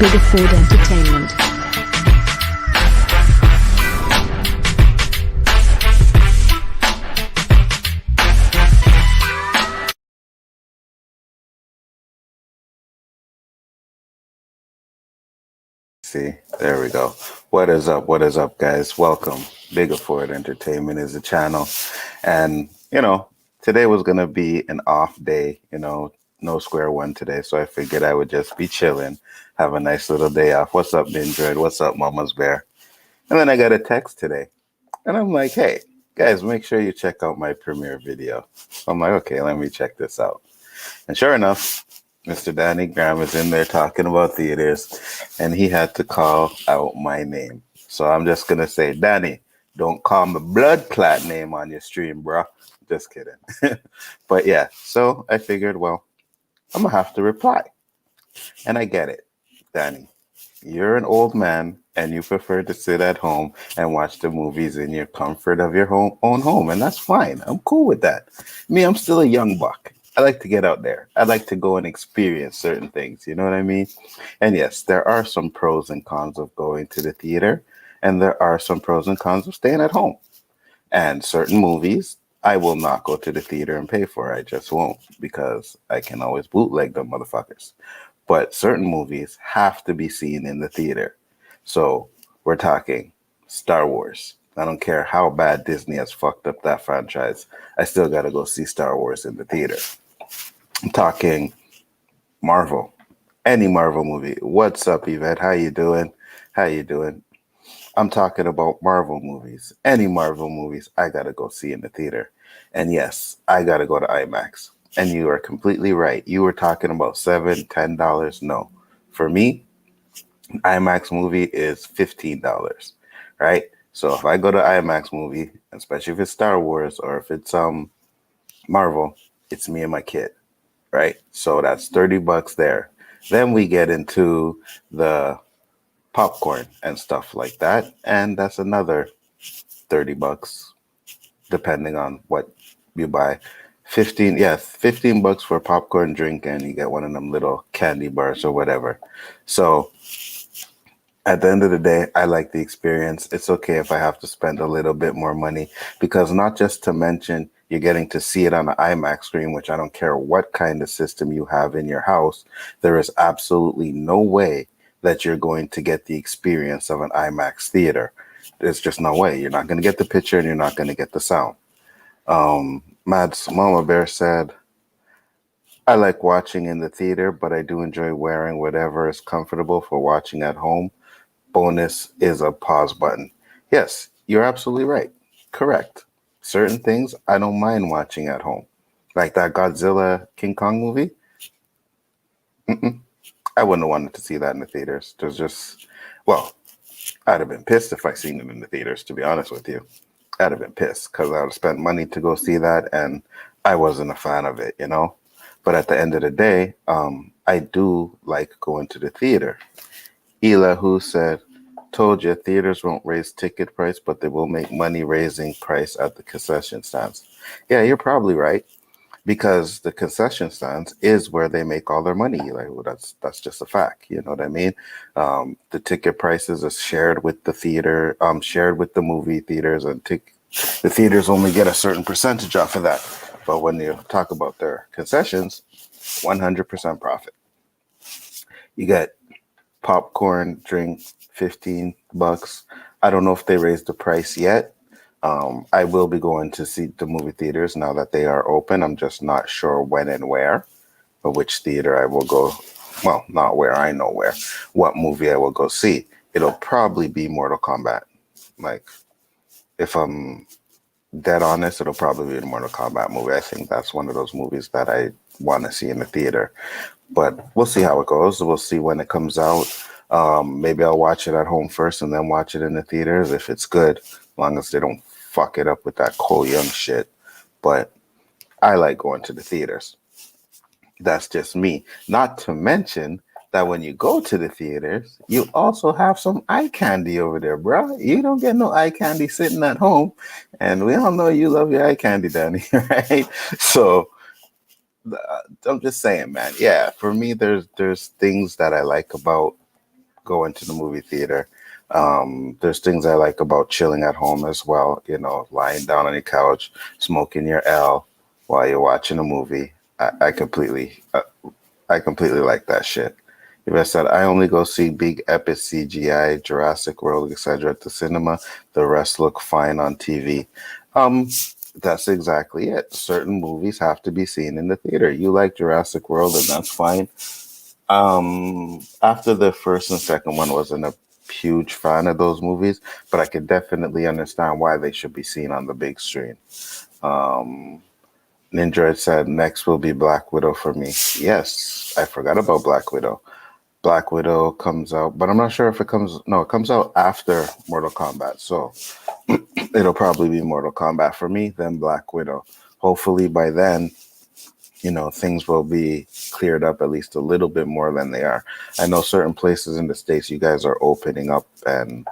Biggerford Entertainment. See, there we go. What is up? What is up, guys? Welcome. Biggerford Entertainment is the channel. And, today was going to be an off day, no square one today. So I figured I would just be chilling, have a nice little day off. What's up, Mindred? What's up, Mama's Bear? And then I got a text today. And I'm like, hey, guys, make sure you check out my premiere video. So I'm like, okay, let me check this out. And sure enough, Mr. Danny Graham is in there talking about theaters, and he had to call out my name. So I'm just going to say, Danny, don't call my blood clot name on your stream, bro. Just kidding. But yeah, so I figured, well, I'm going to have to reply. And I get it, Danny. You're an old man, and you prefer to sit at home and watch the movies in your comfort of your own home, and that's fine. I'm cool with that. Me, I'm still a young buck. I like to get out there. I like to go and experience certain things. You know what I mean? And yes, there are some pros and cons of going to the theater, and there are some pros and cons of staying at home. And certain movies, I will not go to the theater and pay for. I just won't, because I can always bootleg them motherfuckers. But certain movies have to be seen in the theater. So we're talking Star Wars. I don't care how bad Disney has fucked up that franchise. I still got to go see Star Wars in the theater. I'm talking Marvel, any Marvel movie. What's up, Yvette? How you doing? How you doing? I'm talking about Marvel movies. Any Marvel movies, I got to go see in the theater. And yes, I got to go to IMAX. And you are completely right. You were talking about $7, $10. No. For me, an IMAX movie is $15, right? So if I go to IMAX movie, especially if it's Star Wars or if it's Marvel, it's me and my kid, right? So that's $30 there. Then we get into the popcorn and stuff like that, and that's another $30, depending on what you buy. $15 for popcorn drink, and you get one of them little candy bars or whatever. So at the end of the day, I like the experience. It's okay if I have to spend a little bit more money, because not just to mention you're getting to see it on an IMAX screen, which I don't care what kind of system you have in your house. There is absolutely no way that you're going to get the experience of an IMAX theater. There's just no way. You're not going to get the picture, and you're not going to get the sound. Mads Mama Bear said, I like watching in the theater, but I do enjoy wearing whatever is comfortable for watching at home. Bonus is a pause button. Yes, you're absolutely right. Correct. Certain things I don't mind watching at home. Like that Godzilla King Kong movie. I wouldn't have wanted to see that in the theaters. There's just, well, I'd have been pissed if I seen it in the theaters, to be honest with you. I'd have been pissed because I would have spent money to go see that, and I wasn't a fan of it, But at the end of the day, I do like going to the theater. Elihu-Who said, told you theaters won't raise ticket price, but they will make money raising price at the concession stands. Yeah, you're probably right, because the concession stands is where they make all their money. That's just a fact. You know what I mean? The ticket prices are shared with the theater, shared with the movie theaters, and the theaters only get a certain percentage off of that. But when you talk about their concessions, 100% profit. You get popcorn, drink, $15. I don't know if they raised the price yet. I will be going to see the movie theaters now that they are open. I'm just not sure when and where, or which theater I will go. Well, not where, I know where. What movie I will go see. It'll probably be Mortal Kombat. Like, if I'm dead honest, it'll probably be a Mortal Kombat movie. I think that's one of those movies that I want to see in the theater. But we'll see how it goes. We'll see when it comes out. Maybe I'll watch it at home first and then watch it in the theaters if it's good, as long as they don't fuck it up with that Cole Young shit. But I like going to the theaters. That's just me. Not to mention that when you go to the theaters, you also have some eye candy over there, bro. You don't get no eye candy sitting at home. And we all know you love your eye candy, Danny, right? So I'm just saying, man. Yeah, for me, there's things that I like about going to the movie theater. There's things I like about chilling at home as well. You know, lying down on your couch, smoking your L while you're watching a movie. I completely like that shit. If I said I only go see big epic CGI, Jurassic World, etc. at the cinema, the rest look fine on TV. Um, that's exactly it. Certain movies have to be seen in the theater. You like Jurassic World, and that's fine. After the first and second one, wasn't a huge fan of those movies, but I could definitely understand why they should be seen on the big screen. Um, Nindroid said next will be Black Widow for me. Yes, I forgot about Black Widow. Black Widow comes out, but I'm not sure if it comes. No, it comes out after Mortal Kombat, so it'll probably be Mortal Kombat for me, then Black Widow. Hopefully by then, things will be cleared up at least a little bit more than they are. I know certain places in the States, you guys are opening up and,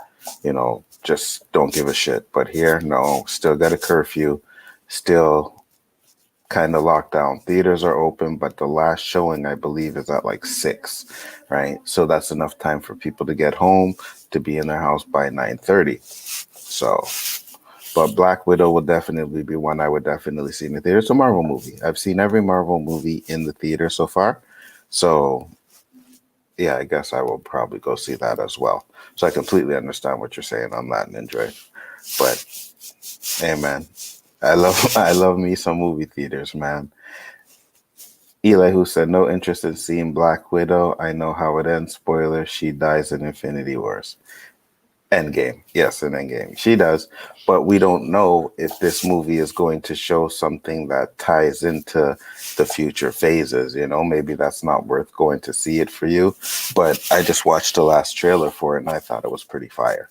just don't give a shit. But here, no, still got a curfew, still kind of locked down. Theaters are open, but the last showing, I believe, is at like 6, right? So that's enough time for people to get home, to be in their house by 9:30. So, but Black Widow would definitely be one I would definitely see in the theater. It's a Marvel movie. I've seen every Marvel movie in the theater so far. So, yeah, I guess I will probably go see that as well. So I completely understand what you're saying on that, Ninja. But, hey, man, I love me some movie theaters, man. Elihu said, no interest in seeing Black Widow. I know how it ends. Spoiler, she dies in Infinity Wars. Endgame. Yes, in Endgame. She does. But we don't know if this movie is going to show something that ties into the future phases. Maybe that's not worth going to see it for you. But I just watched the last trailer for it and I thought it was pretty fire.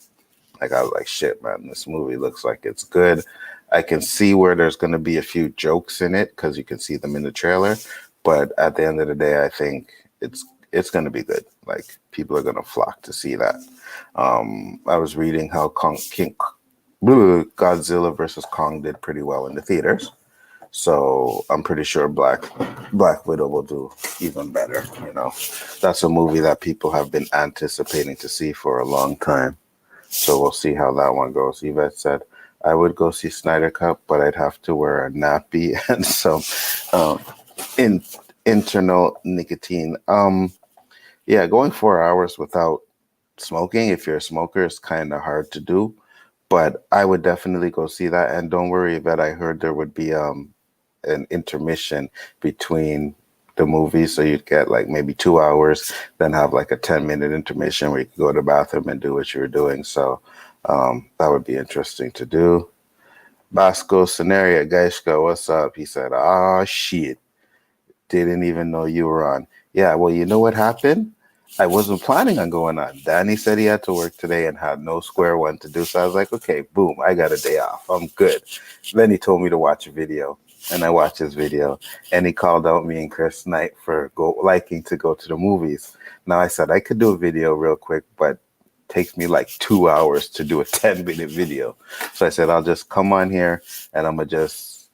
Like, I was like, shit, man, this movie looks like it's good. I can see where there's going to be a few jokes in it because you can see them in the trailer. But at the end of the day, I think it's going to be good. Like, people are going to flock to see that. I was reading how Godzilla versus Kong did pretty well in the theaters. So I'm pretty sure Black Widow will do even better. That's a movie that people have been anticipating to see for a long time. So we'll see how that one goes. Yvette said, I would go see Snyder Cut, but I'd have to wear a nappy and some internal nicotine. Yeah, going 4 hours without smoking, if you're a smoker, is kind of hard to do. But I would definitely go see that. And don't worry, Yvette, I heard there would be an intermission between the movies, so you'd get like maybe 2 hours, then have like a 10-minute intermission where you could go to the bathroom and do what you were doing. So that would be interesting to do. Basco Scenario, Gaishka, what's up? He said, shit, didn't even know you were on. Yeah, well, you know what happened? I wasn't planning on going on. Danny said he had to work today and had no square one to do. So I was like, okay, boom, I got a day off. I'm good. Then he told me to watch a video. And I watched his video, and he called out me and Chris Knight for liking to go to the movies. Now I said I could do a video real quick, but it takes me like 2 hours to do a 10-minute video. So I said I'll just come on here and I'm gonna just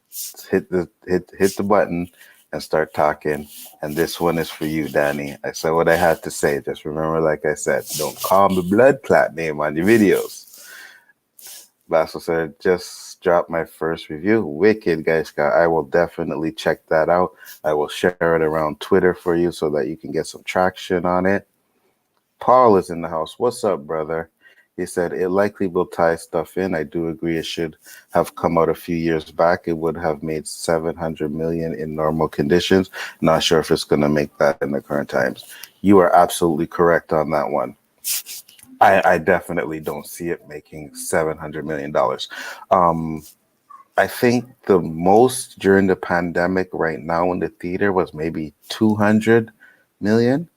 hit the button and start talking. And this one is for you, Danny. I said what I had to say. Just remember, like I said, don't call me blood clot name on your videos. Basel said, just dropped my first review. Wicked, guys. I will definitely check that out. I will share it around Twitter for you so that you can get some traction on it. Paul is in the house. What's up, brother? He said, it likely will tie stuff in. I do agree it should have come out a few years back. It would have made 700 million in normal conditions. Not sure if it's going to make that in the current times. You are absolutely correct on that one. I definitely don't see it making $700 million. I think the most during the pandemic right now in the theater was maybe 200 million.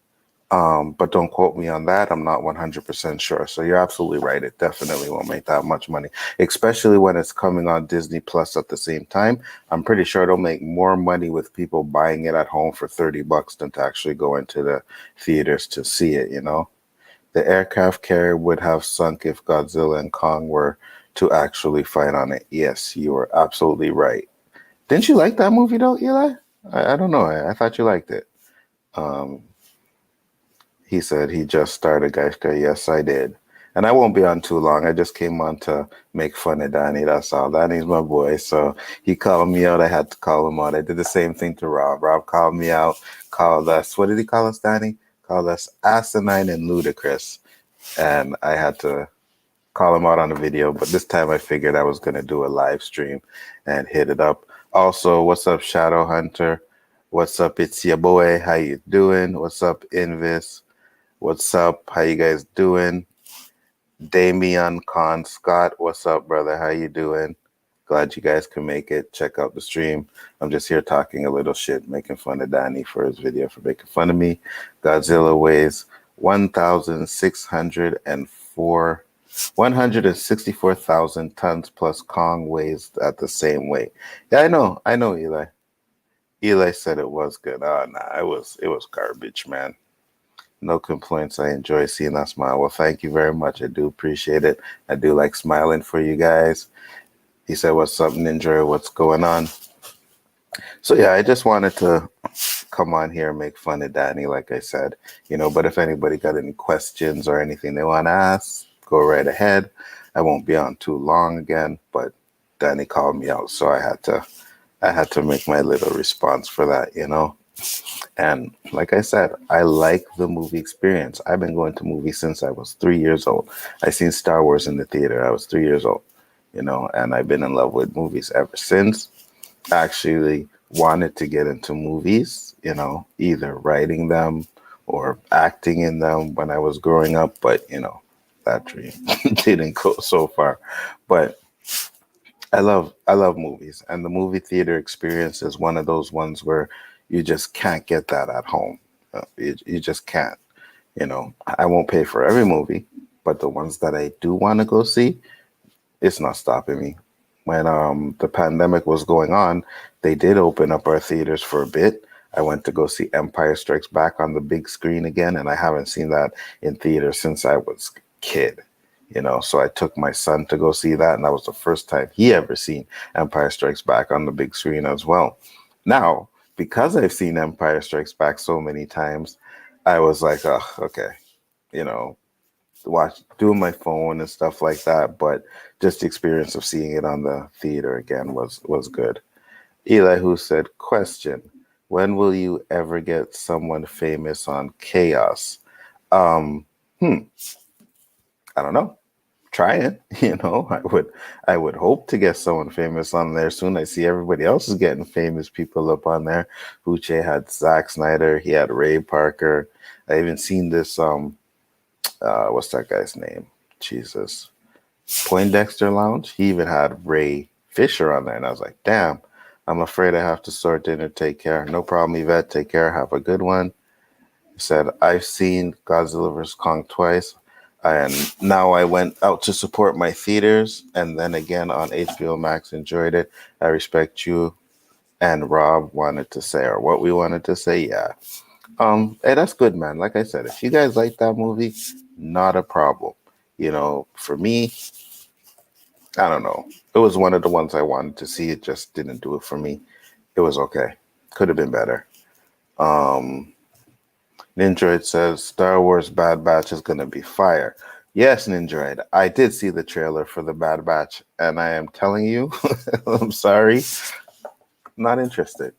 But don't quote me on that. I'm not 100% sure. So you're absolutely right. It definitely won't make that much money, especially when it's coming on Disney Plus at the same time. I'm pretty sure it'll make more money with people buying it at home for $30 than to actually go into the theaters to see it, The aircraft carrier would have sunk if Godzilla and Kong were to actually fight on it. Yes, you are absolutely right. Didn't you like that movie though, Eli? I don't know. I thought you liked it. He said he just started, guys. Yes, I did. And I won't be on too long. I just came on to make fun of Danny. That's all. Danny's my boy. So he called me out. I had to call him out. I did the same thing to Rob. Rob called me out, called us, what did he call us, Danny? Called us asinine and ludicrous. And I had to call him out on the video. But this time I figured I was going to do a live stream and hit it up. Also, what's up, Shadow Hunter? What's up? It's your boy. How you doing? What's up, Invis? What's up? How you guys doing? Damian Con Scott, what's up, brother? How you doing? Glad you guys can make it. Check out the stream. I'm just here talking a little shit, making fun of Danny for his video for making fun of me. Godzilla weighs 164,000 tons plus Kong weighs at the same weight. Yeah, I know, Eli. Eli said it was good. Oh, nah, it was garbage, man. No complaints. I enjoy seeing that smile. Well, thank you very much. I do appreciate it. I do like smiling for you guys. He said, what's up, Ninja? What's going on? So, yeah, I just wanted to come on here and make fun of Danny, like I said. But if anybody got any questions or anything they want to ask, go right ahead. I won't be on too long again, but Danny called me out, so I had to make my little response for that, And like I said, I like the movie experience. I've been going to movies since I was 3 years old. I seen Star Wars in the theater. I was 3 years old, and I've been in love with movies ever since. I actually wanted to get into movies, either writing them or acting in them when I was growing up. But, that dream didn't go so far. But I love movies, and the movie theater experience is one of those ones where you just can't get that at home. You just can't. I won't pay for every movie, but the ones that I do want to go see, it's not stopping me. When the pandemic was going on, they did open up our theaters for a bit. I went to go see Empire Strikes Back on the big screen again, and I haven't seen that in theaters since I was a kid. So I took my son to go see that, and that was the first time he ever seen Empire Strikes Back on the big screen as well. Now, because I've seen Empire Strikes Back so many times, I was like, oh, okay, doing my phone and stuff like that. But just the experience of seeing it on the theater again was good. Elihu said, question, when will you ever get someone famous on Chaos? I don't know. Trying, I would hope to get someone famous on there soon. I see everybody else is getting famous people up on there. Uche had Zack Snyder, he had Ray Parker. I even seen this what's that guy's name? Jesus. Poindexter Lounge. He even had Ray Fisher on there, and I was like, damn, I'm afraid I have to sort dinner. Take care. No problem, Yvette. Take care. Have a good one. He said, I've seen Godzilla vs. Kong twice. And now I went out to support my theaters, and then again on HBO Max, enjoyed it. I respect you and Rob wanted to say, or what we wanted to say, yeah. Hey, that's good, man. Like I said, if you guys like that movie, not a problem. For me, I don't know. It was one of the ones I wanted to see. It just didn't do it for me. It was okay. Could have been better. Ninjoid says Star Wars Bad Batch is going to be fire. Yes, Ninjoid. I did see the trailer for the Bad Batch, and I am telling you, I'm sorry, not interested.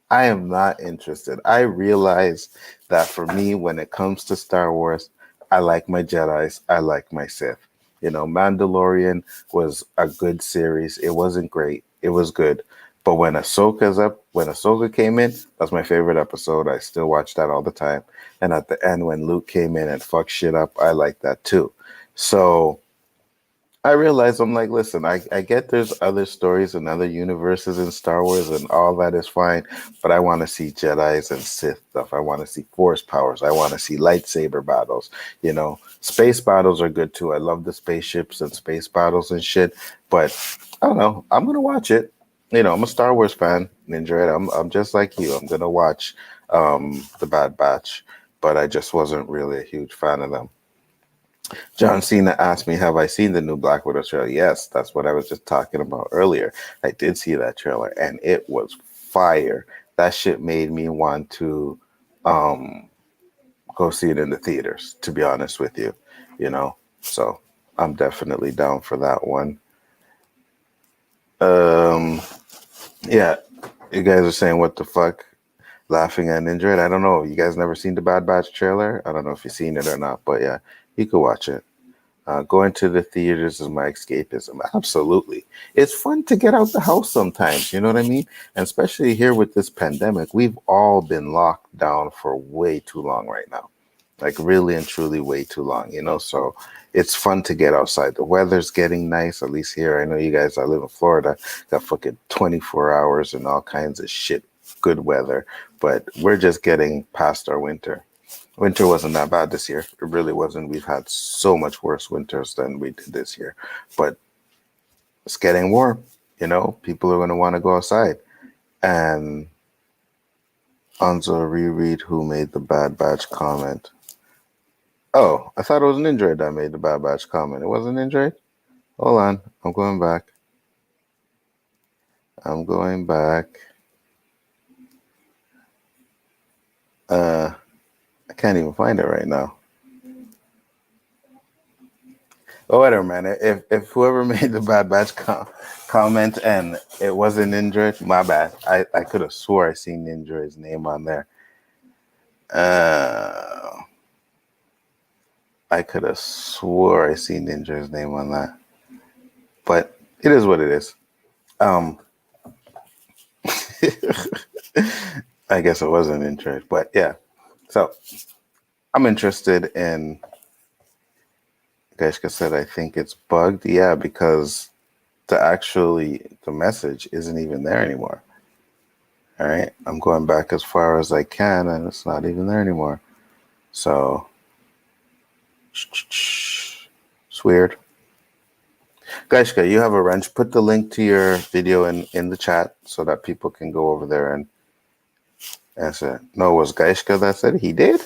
I am not interested. I realize that for me, when it comes to Star Wars, I like my Jedis. I like my Sith. Mandalorian was a good series. It wasn't great. It was good. But when Ahsoka came in, that's my favorite episode. I still watch that all the time. And at the end, when Luke came in and fucked shit up, I like that too. So I realized, I'm like, listen, I get there's other stories and other universes in Star Wars and all that is fine, but I want to see Jedis and Sith stuff. I want to see Force powers. I want to see lightsaber battles. Space battles are good too. I love the spaceships and space battles and shit, but I don't know. I'm going to watch it. I'm a Star Wars fan, Ninja. I'm just like you. I'm going to watch The Bad Batch, but I just wasn't really a huge fan of them. John Cena asked me, have I seen the new Black Widow trailer? Yes, that's what I was just talking about earlier. I did see that trailer, and it was fire. That shit made me want to go see it in the theaters, to be honest with you, you know. So I'm definitely down for that one. Um, yeah, you guys are saying what the fuck, laughing at Ninja. I don't know. You guys never seen the Bad Batch trailer? I don't know if you've seen it or not, but yeah, you could watch it. Going to the theaters is my escapism. Absolutely. It's fun to get out the house sometimes. You know what I mean? And especially here with this pandemic, we've all been locked down for way too long right now. Like really and truly way too long, you know? So it's fun to get outside. The weather's getting nice, at least here. I know you guys, I live in Florida, got fucking 24 hours and all kinds of shit, good weather. But we're just getting past our winter. Winter wasn't that bad this year. It really wasn't. We've had so much worse winters than we did this year. But it's getting warm. You know, people are going to want to go outside. And Anzo reread who made the Bad Batch comment. Oh, I thought it was an Android that made the Bad Batch comment. It wasn't Android? Hold on. I'm going back. I'm going back. I can't even find it right now. Oh, whatever, man. If whoever made the Bad Batch comment and it wasn't Ninja, my bad. I could have swore I seen Ninja's name on there. I could have swore I seen Ninja's name on that. But it is what it is. I guess it wasn't Ninja, but yeah. So I'm interested in. Gashka said, I think it's bugged. Yeah, because the message isn't even there anymore. All right. I'm going back as far as I can and it's not even there anymore. So it's weird. Gaishka, you have a wrench. Put the link to your video in the chat so that people can go over there and answer. No, it was Gaishka that said he did?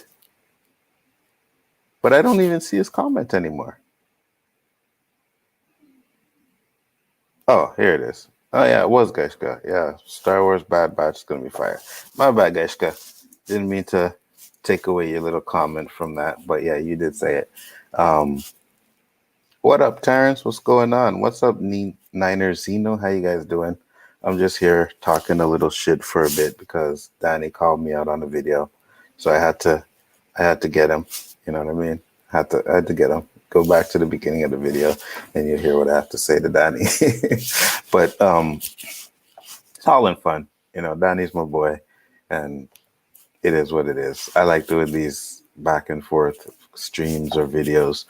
But I don't even see his comment anymore. Oh, here it is. Oh, yeah, it was Gaishka. Yeah, Star Wars Bad Batch is going to be fire. My bad, Gaishka. Didn't mean to take away your little comment from that. But, yeah, you did say it. What up, Terrence? What's going on? What's up, Niners Zeno? How you guys doing? I'm just here talking a little shit for a bit because Danny called me out on the video. So I had to get him. You know what I mean? I had to get him. Go back to the beginning of the video and you'll hear what I have to say to Danny. But it's all in fun. You know, Danny's my boy and it is what it is. I like doing these back and forth streams or videos.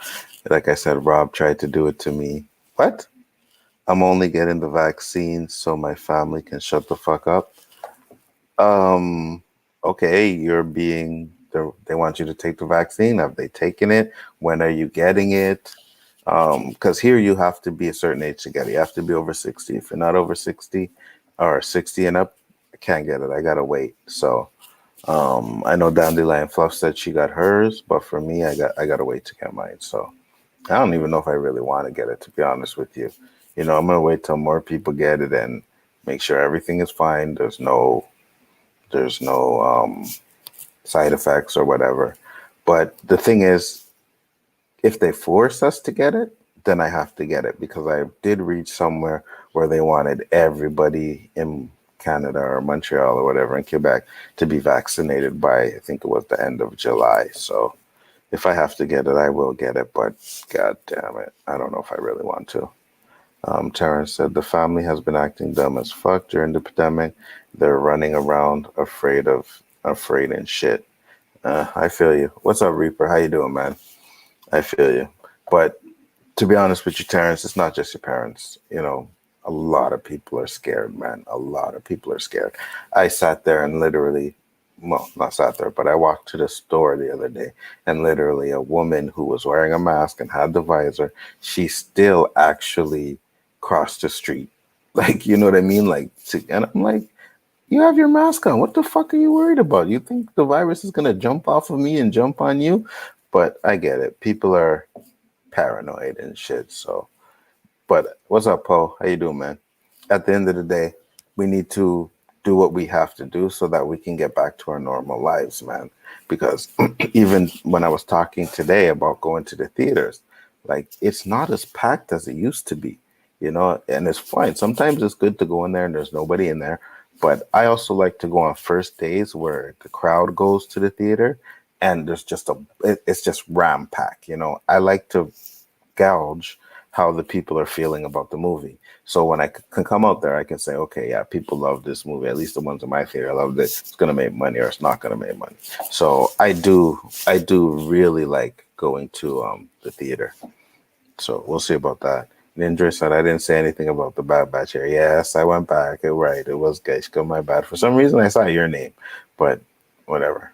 Like I said, Rob tried to do it to me. What? I'm only getting the vaccine so my family can shut the fuck up. Okay, they want you to take the vaccine. Have they taken it? When are you getting it? Because here you have to be a certain age to get it. You have to be over 60. If you're not over 60 or 60 and up, I can't get it. I gotta wait. So I know Dandelion Fluff said she got hers, but for me, I gotta wait to get mine. So I don't even know if I really want to get it, to be honest with you. You know, I'm gonna wait till more people get it and make sure everything is fine. There's no side effects or whatever. But the thing is, if they force us to get it, then I have to get it because I did reach somewhere where they wanted everybody in Canada or Montreal or whatever in Quebec to be vaccinated by, I think it was the end of July. So if I have to get it, I will get it. But God damn it, I don't know if I really want to. Terrence said the family has been acting dumb as fuck during the pandemic. They're running around afraid and shit. I feel you. What's up, Reaper? How you doing, man? I feel you. But to be honest with you, Terrence, it's not just your parents. You know, a lot of people are scared, man. A lot of people are scared. I sat there and literally, well, not sat there, but I walked to the store the other day and literally a woman who was wearing a mask and had the visor, she still actually crossed the street. Like, you know what I mean? Like, and I'm like, you have your mask on. What the fuck are you worried about? You think the virus is going to jump off of me and jump on you? But I get it. People are paranoid and shit. So, but what's up, Poe? How you doing, man? At the end of the day, we need to do what we have to do so that we can get back to our normal lives, man. Because even when I was talking today about going to the theaters, like it's not as packed as it used to be, and it's fine. Sometimes it's good to go in there and there's nobody in there. But I also like to go on first days where the crowd goes to the theater and there's just it's just ram pack. I like to gauge how the people are feeling about the movie. So when I can come out there, I can say, okay, yeah, people love this movie. At least the ones in my theater love it. It's gonna make money or it's not gonna make money. So I do really like going to the theater. So we'll see about that. Ninja said I didn't say anything about the Bad Batch here. Yes, I went back. Right, it was Geishka, my bad. For some reason, I saw your name, but whatever.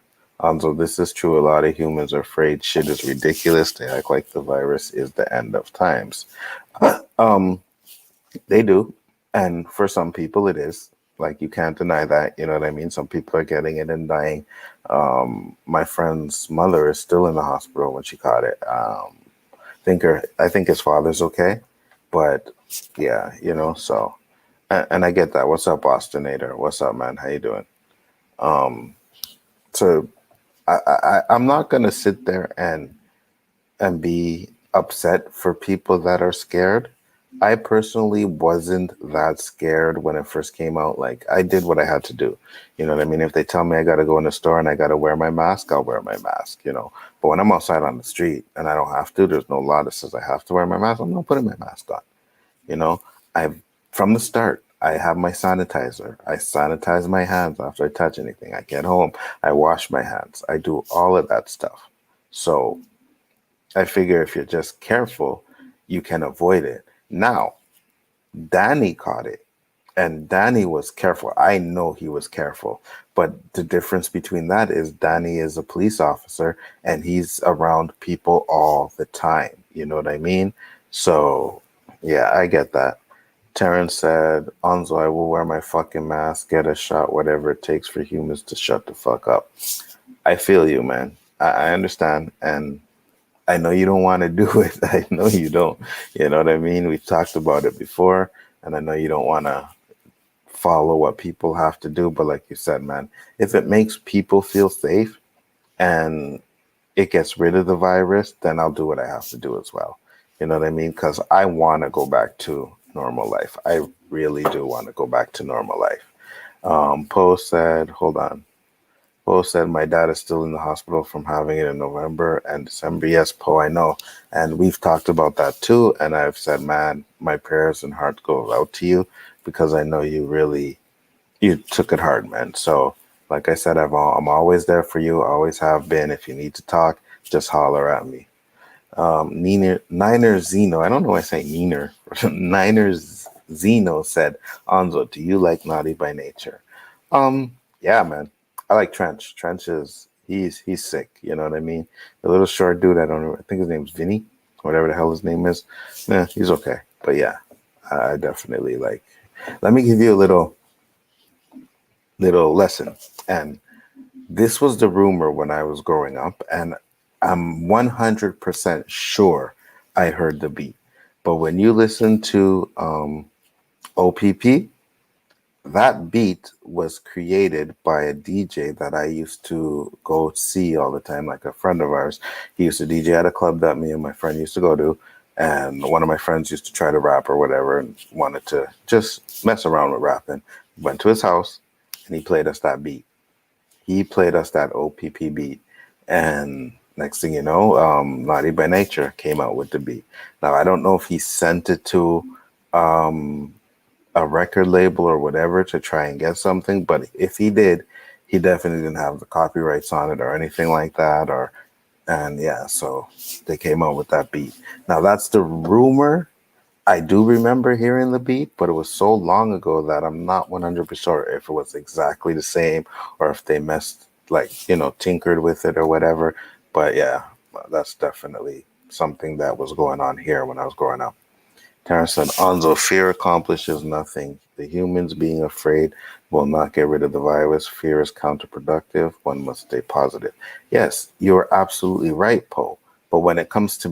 So this is true. A lot of humans are afraid shit is ridiculous. They act like the virus is the end of times. um, they do, and for some people, it is. Like you can't deny that. You know what I mean? Some people are getting it and dying. My friend's mother is still in the hospital when she caught it. I think his father's okay, but yeah, so and I get that. What's up, Bostonator? What's up, man? How you doing? Um, so I'm not gonna sit there and be upset for people that are scared. I personally wasn't that scared when it first came out. Like I did what I had to do. You know what I mean? If they tell me I got to go in the store and I got to wear my mask, I'll wear my mask, But when I'm outside on the street and I don't have to, there's no law that says I have to wear my mask. I'm not putting my mask on. You know, I've from the start, I have my sanitizer. I sanitize my hands after I touch anything. I get home, I wash my hands. I do all of that stuff. So I figure if you're just careful, you can avoid it. Now, Danny caught it, and Danny was careful. I know he was careful, but the difference between that is Danny is a police officer and he's around people all the time. You know what I mean? So, yeah, I get that. Terrence said, Onzo, I will wear my fucking mask, get a shot, whatever it takes for humans to shut the fuck up. I feel you, man. I understand. And I know you don't want to do it. I know you don't. You know what I mean? We've talked about it before, and I know you don't want to follow what people have to do. But like you said, man, if it makes people feel safe and it gets rid of the virus, then I'll do what I have to do as well. You know what I mean? Because I want to go back to normal life. I really do want to go back to normal life. Poe said, hold on. Poe said, my dad is still in the hospital from having it in November and December. Yes, Poe, I know. And we've talked about that too. And I've said, man, my prayers and heart go out to you because I know you took it hard, man. So, like I said, I'm always there for you. Always have been. If you need to talk, just holler at me. Niner Zeno, I don't know why I say Niner. Niner Zeno said, Anzo, do you like Naughty by Nature? Yeah, man. I like Trench. Trench is he's sick. You know what I mean? The little short dude. I don't know. I think his name's Vinny, whatever the hell his name is. Yeah, he's okay. But yeah, I definitely like. Let me give you a little lesson. And this was the rumor when I was growing up, and I'm 100% sure I heard the beat. But when you listen to OPP, that beat was created by a DJ that I used to go see all the time, like a friend of ours. He used to DJ at a club that me and my friend used to go to. And one of my friends used to try to rap or whatever and wanted to just mess around with rapping. Went to his house and he played us that beat. He played us that OPP beat. And next thing you know, Naughty by Nature came out with the beat. Now, I don't know if he sent it to a record label or whatever to try and get something, but if he did, he definitely didn't have the copyrights on it or anything like that. And yeah, so they came out with that beat. Now, that's the rumor. I do remember hearing the beat, but it was so long ago that I'm not 100% sure if it was exactly the same or if they messed, like, tinkered with it or whatever. But yeah, that's definitely something that was going on here when I was growing up. Terrence said, Anzo, fear accomplishes nothing. The humans being afraid will not get rid of the virus. Fear is counterproductive. One must stay positive. Yes, you're absolutely right, Poe. But when it comes to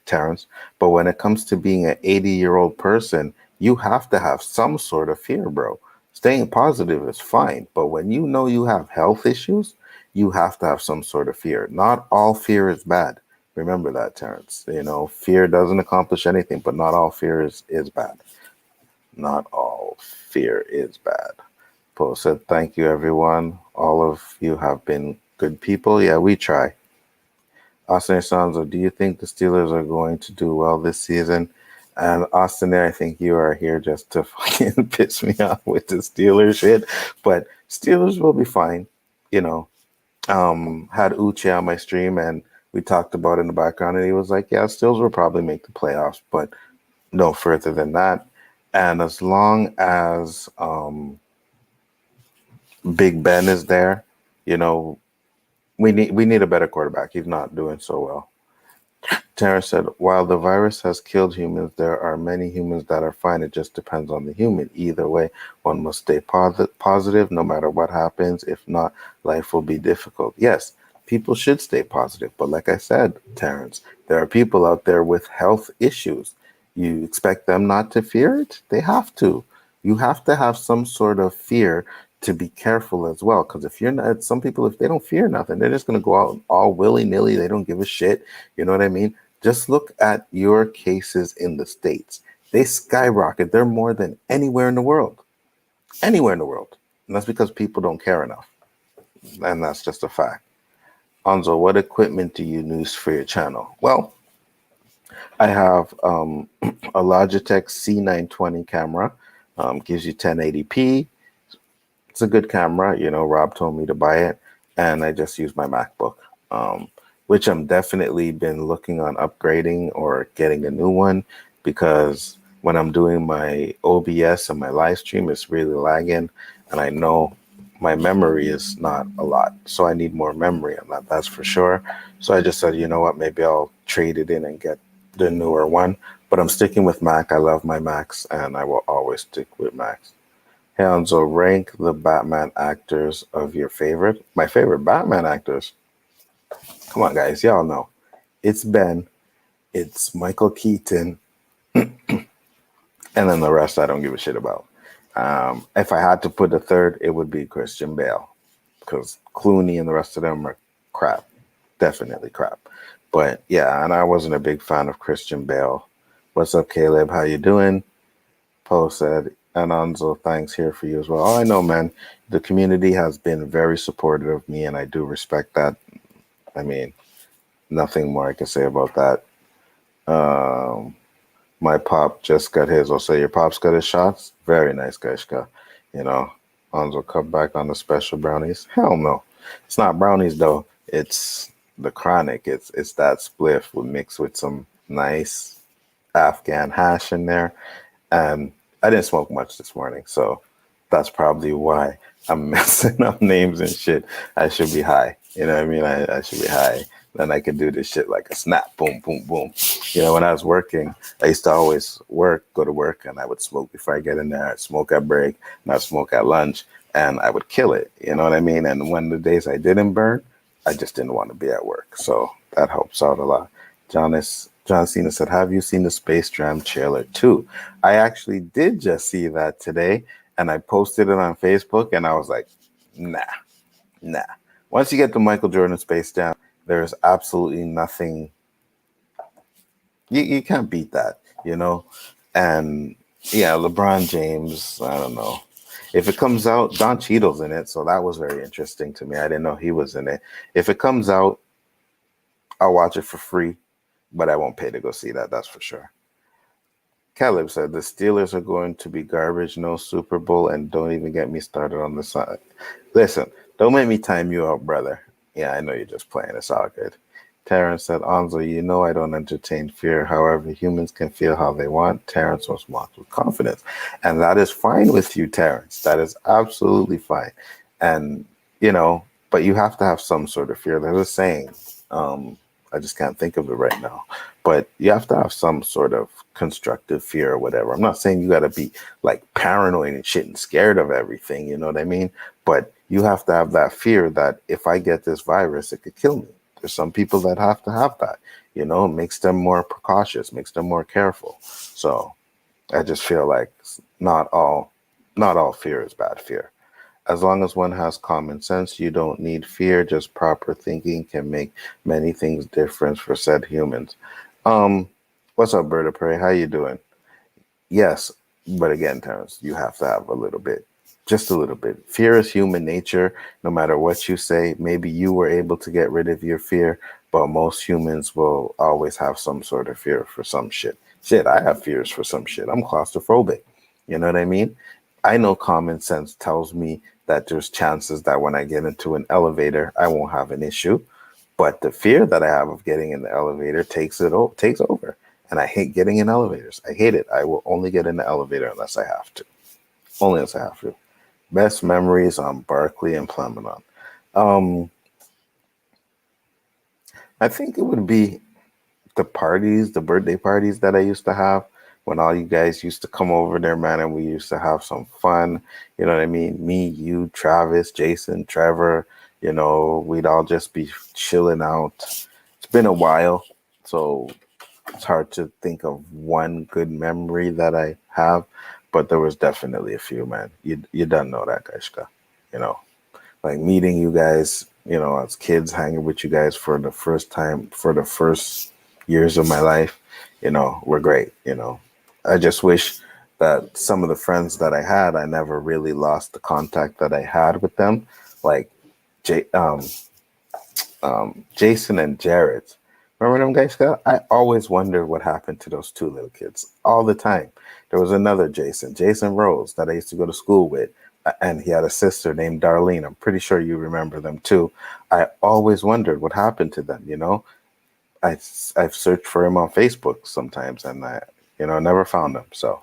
Terrence, but when it comes to being an 80-year-old person, you have to have some sort of fear, bro. Staying positive is fine, but when you know you have health issues, you have to have some sort of fear. Not all fear is bad. Remember that, Terrence. Fear doesn't accomplish anything, but not all fear is bad. Not all fear is bad. Paul said, thank you, everyone. All of you have been good people. Yeah, we try. Austin Sanzo, do you think the Steelers are going to do well this season? And Austin, I think you are here just to fucking piss me off with the Steelers shit. But Steelers will be fine. You know, had Uche on my stream and we talked about it in the background, and he was like, yeah, Steelers will probably make the playoffs, but no further than that. And as long as Big Ben is there, you know, we need a better quarterback. He's not doing so well. Tara said, while the virus has killed humans, there are many humans that are fine. It just depends on the human. Either way, one must stay positive no matter what happens. If not, life will be difficult. Yes, people should stay positive. But like I said, Terrence, there are people out there with health issues. You expect them not to fear it? They have to. You have to have some sort of fear to be careful as well. Because if you're not, some people, if they don't fear nothing, they're just going to go out all willy-nilly. They don't give a shit. You know what I mean? Just look at your cases in the States. They skyrocket. They're more than anywhere in the world. Anywhere in the world. And that's because people don't care enough. And that's just a fact. Anzo, what equipment do you use for your channel? Well, I have a Logitech C920 camera. Gives you 1080p. It's a good camera. Rob told me to buy it. And I just use my MacBook. Which I'm definitely been looking on upgrading or getting a new one, because when I'm doing my OBS and my live stream, it's really lagging, and I know my memory is not a lot, so I need more memory on that, that's for sure. So I just said, you know what, maybe I'll trade it in and get the newer one, but I'm sticking with Mac. I love my Macs, and I will always stick with Macs. Hey, Anzo, rank the Batman actors of your favorite. My favorite Batman actors? Come on, guys. Y'all know. It's Ben. It's Michael Keaton. And then the rest I don't give a shit about. If I had to put a third, it would be Christian Bale. Because Clooney and the rest of them are crap. Definitely crap. But yeah, and I wasn't a big fan of Christian Bale. What's up, Caleb? How you doing? Poe said, and Anzo, thanks here for you as well. Oh, I know, man. The community has been very supportive of me, and I do respect that. I mean, nothing more I can say about that. My pop just got his. I'll say your pop's got his shots. Very nice, Gashka. Anzo cut back on the special brownies. Hell no. It's not brownies though. It's the chronic. It's that spliff mixed with some nice Afghan hash in there. And I didn't smoke much this morning, so that's probably why I'm messing up names and shit. I should be high. You know what I mean? I should be high. Then I could do this shit like a snap, boom, boom, boom. When I was working, I used to always go to work, and I would smoke before I get in there. I'd smoke at break, and I'd smoke at lunch, and I would kill it. You know what I mean? And when the days I didn't burn, I just didn't want to be at work. So that helps out a lot. John Cena said, have you seen the Space Jam trailer 2? I actually did just see that today, and I posted it on Facebook, and I was like, nah. Once you get to Michael Jordan Space Jam, there's absolutely nothing. You can't beat that, And yeah, LeBron James, I don't know. If it comes out, Don Cheadle's in it, so that was very interesting to me. I didn't know he was in it. If it comes out, I'll watch it for free, but I won't pay to go see that, that's for sure. Caleb said, the Steelers are going to be garbage, no Super Bowl, and don't even get me started on the side. Listen, don't make me time you out, brother. Yeah, I know you're just playing. It's all good. Terrence said, Anzo, I don't entertain fear. However, humans can feel how they want. Terrence was mocked with confidence. And that is fine with you, Terrence. That is absolutely fine. And, but you have to have some sort of fear. There's a saying, I just can't think of it right now. But you have to have some sort of constructive fear or whatever. I'm not saying you got to be like paranoid and shit and scared of everything, you know what I mean? But you have to have that fear that if I get this virus, it could kill me. There's some people that have to have that, it makes them more precautious, makes them more careful. So I just feel like not all not all fear is bad fear. As long as one has common sense, you don't need fear. Just proper thinking can make many things different for said humans. Um, what's up, Bird of Prey? How you doing? Yes, but again, Terrence, you have to have a little bit, just a little bit. Fear is human nature. No matter what you say, maybe you were able to get rid of your fear, but most humans will always have some sort of fear for some shit. Shit, I have fears for some shit. I'm claustrophobic. You know what I mean? I know common sense tells me that there's chances that when I get into an elevator, I won't have an issue. But the fear that I have of getting in the elevator takes over. And I hate getting in elevators. I hate it. I will only get in the elevator unless I have to. Only unless I have to. Best memories on Barkley and Plemenon. Um, I think it would be the parties, the birthday parties that I used to have when all you guys used to come over there, man, and we used to have some fun. You know what I mean? Me, you, Travis, Jason, Trevor, we'd all just be chilling out. It's been a while, so it's hard to think of one good memory that I have, but there was definitely a few, man. You don't know that, Gaishka. You know, like meeting you guys, as kids, hanging with you guys for the first time, for the first years of my life, were great. I just wish that some of the friends that I had, I never really lost the contact that I had with them, like J, Jason and Jared. Remember them guys, Scott? I always wonder what happened to those two little kids all the time. There was another Jason Rose, that I used to go to school with, and he had a sister named Darlene. I'm pretty sure you remember them too. I always wondered what happened to them. I've searched for him on Facebook sometimes, and I never found him. So,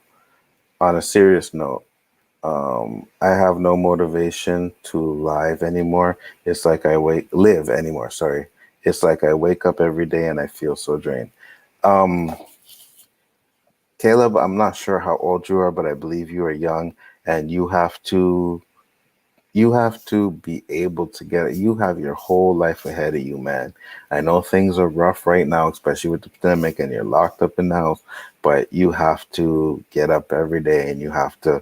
on a serious note, I have no motivation to live anymore. It's like live anymore. Sorry. It's like I wake up every day and I feel so drained. Um, Caleb, I'm not sure how old you are, but I believe you are young, and you have to be able to get it. You have your whole life ahead of you, man. I know things are rough right now, especially with the pandemic, and you're locked up in the house, but you have to get up every day and you have to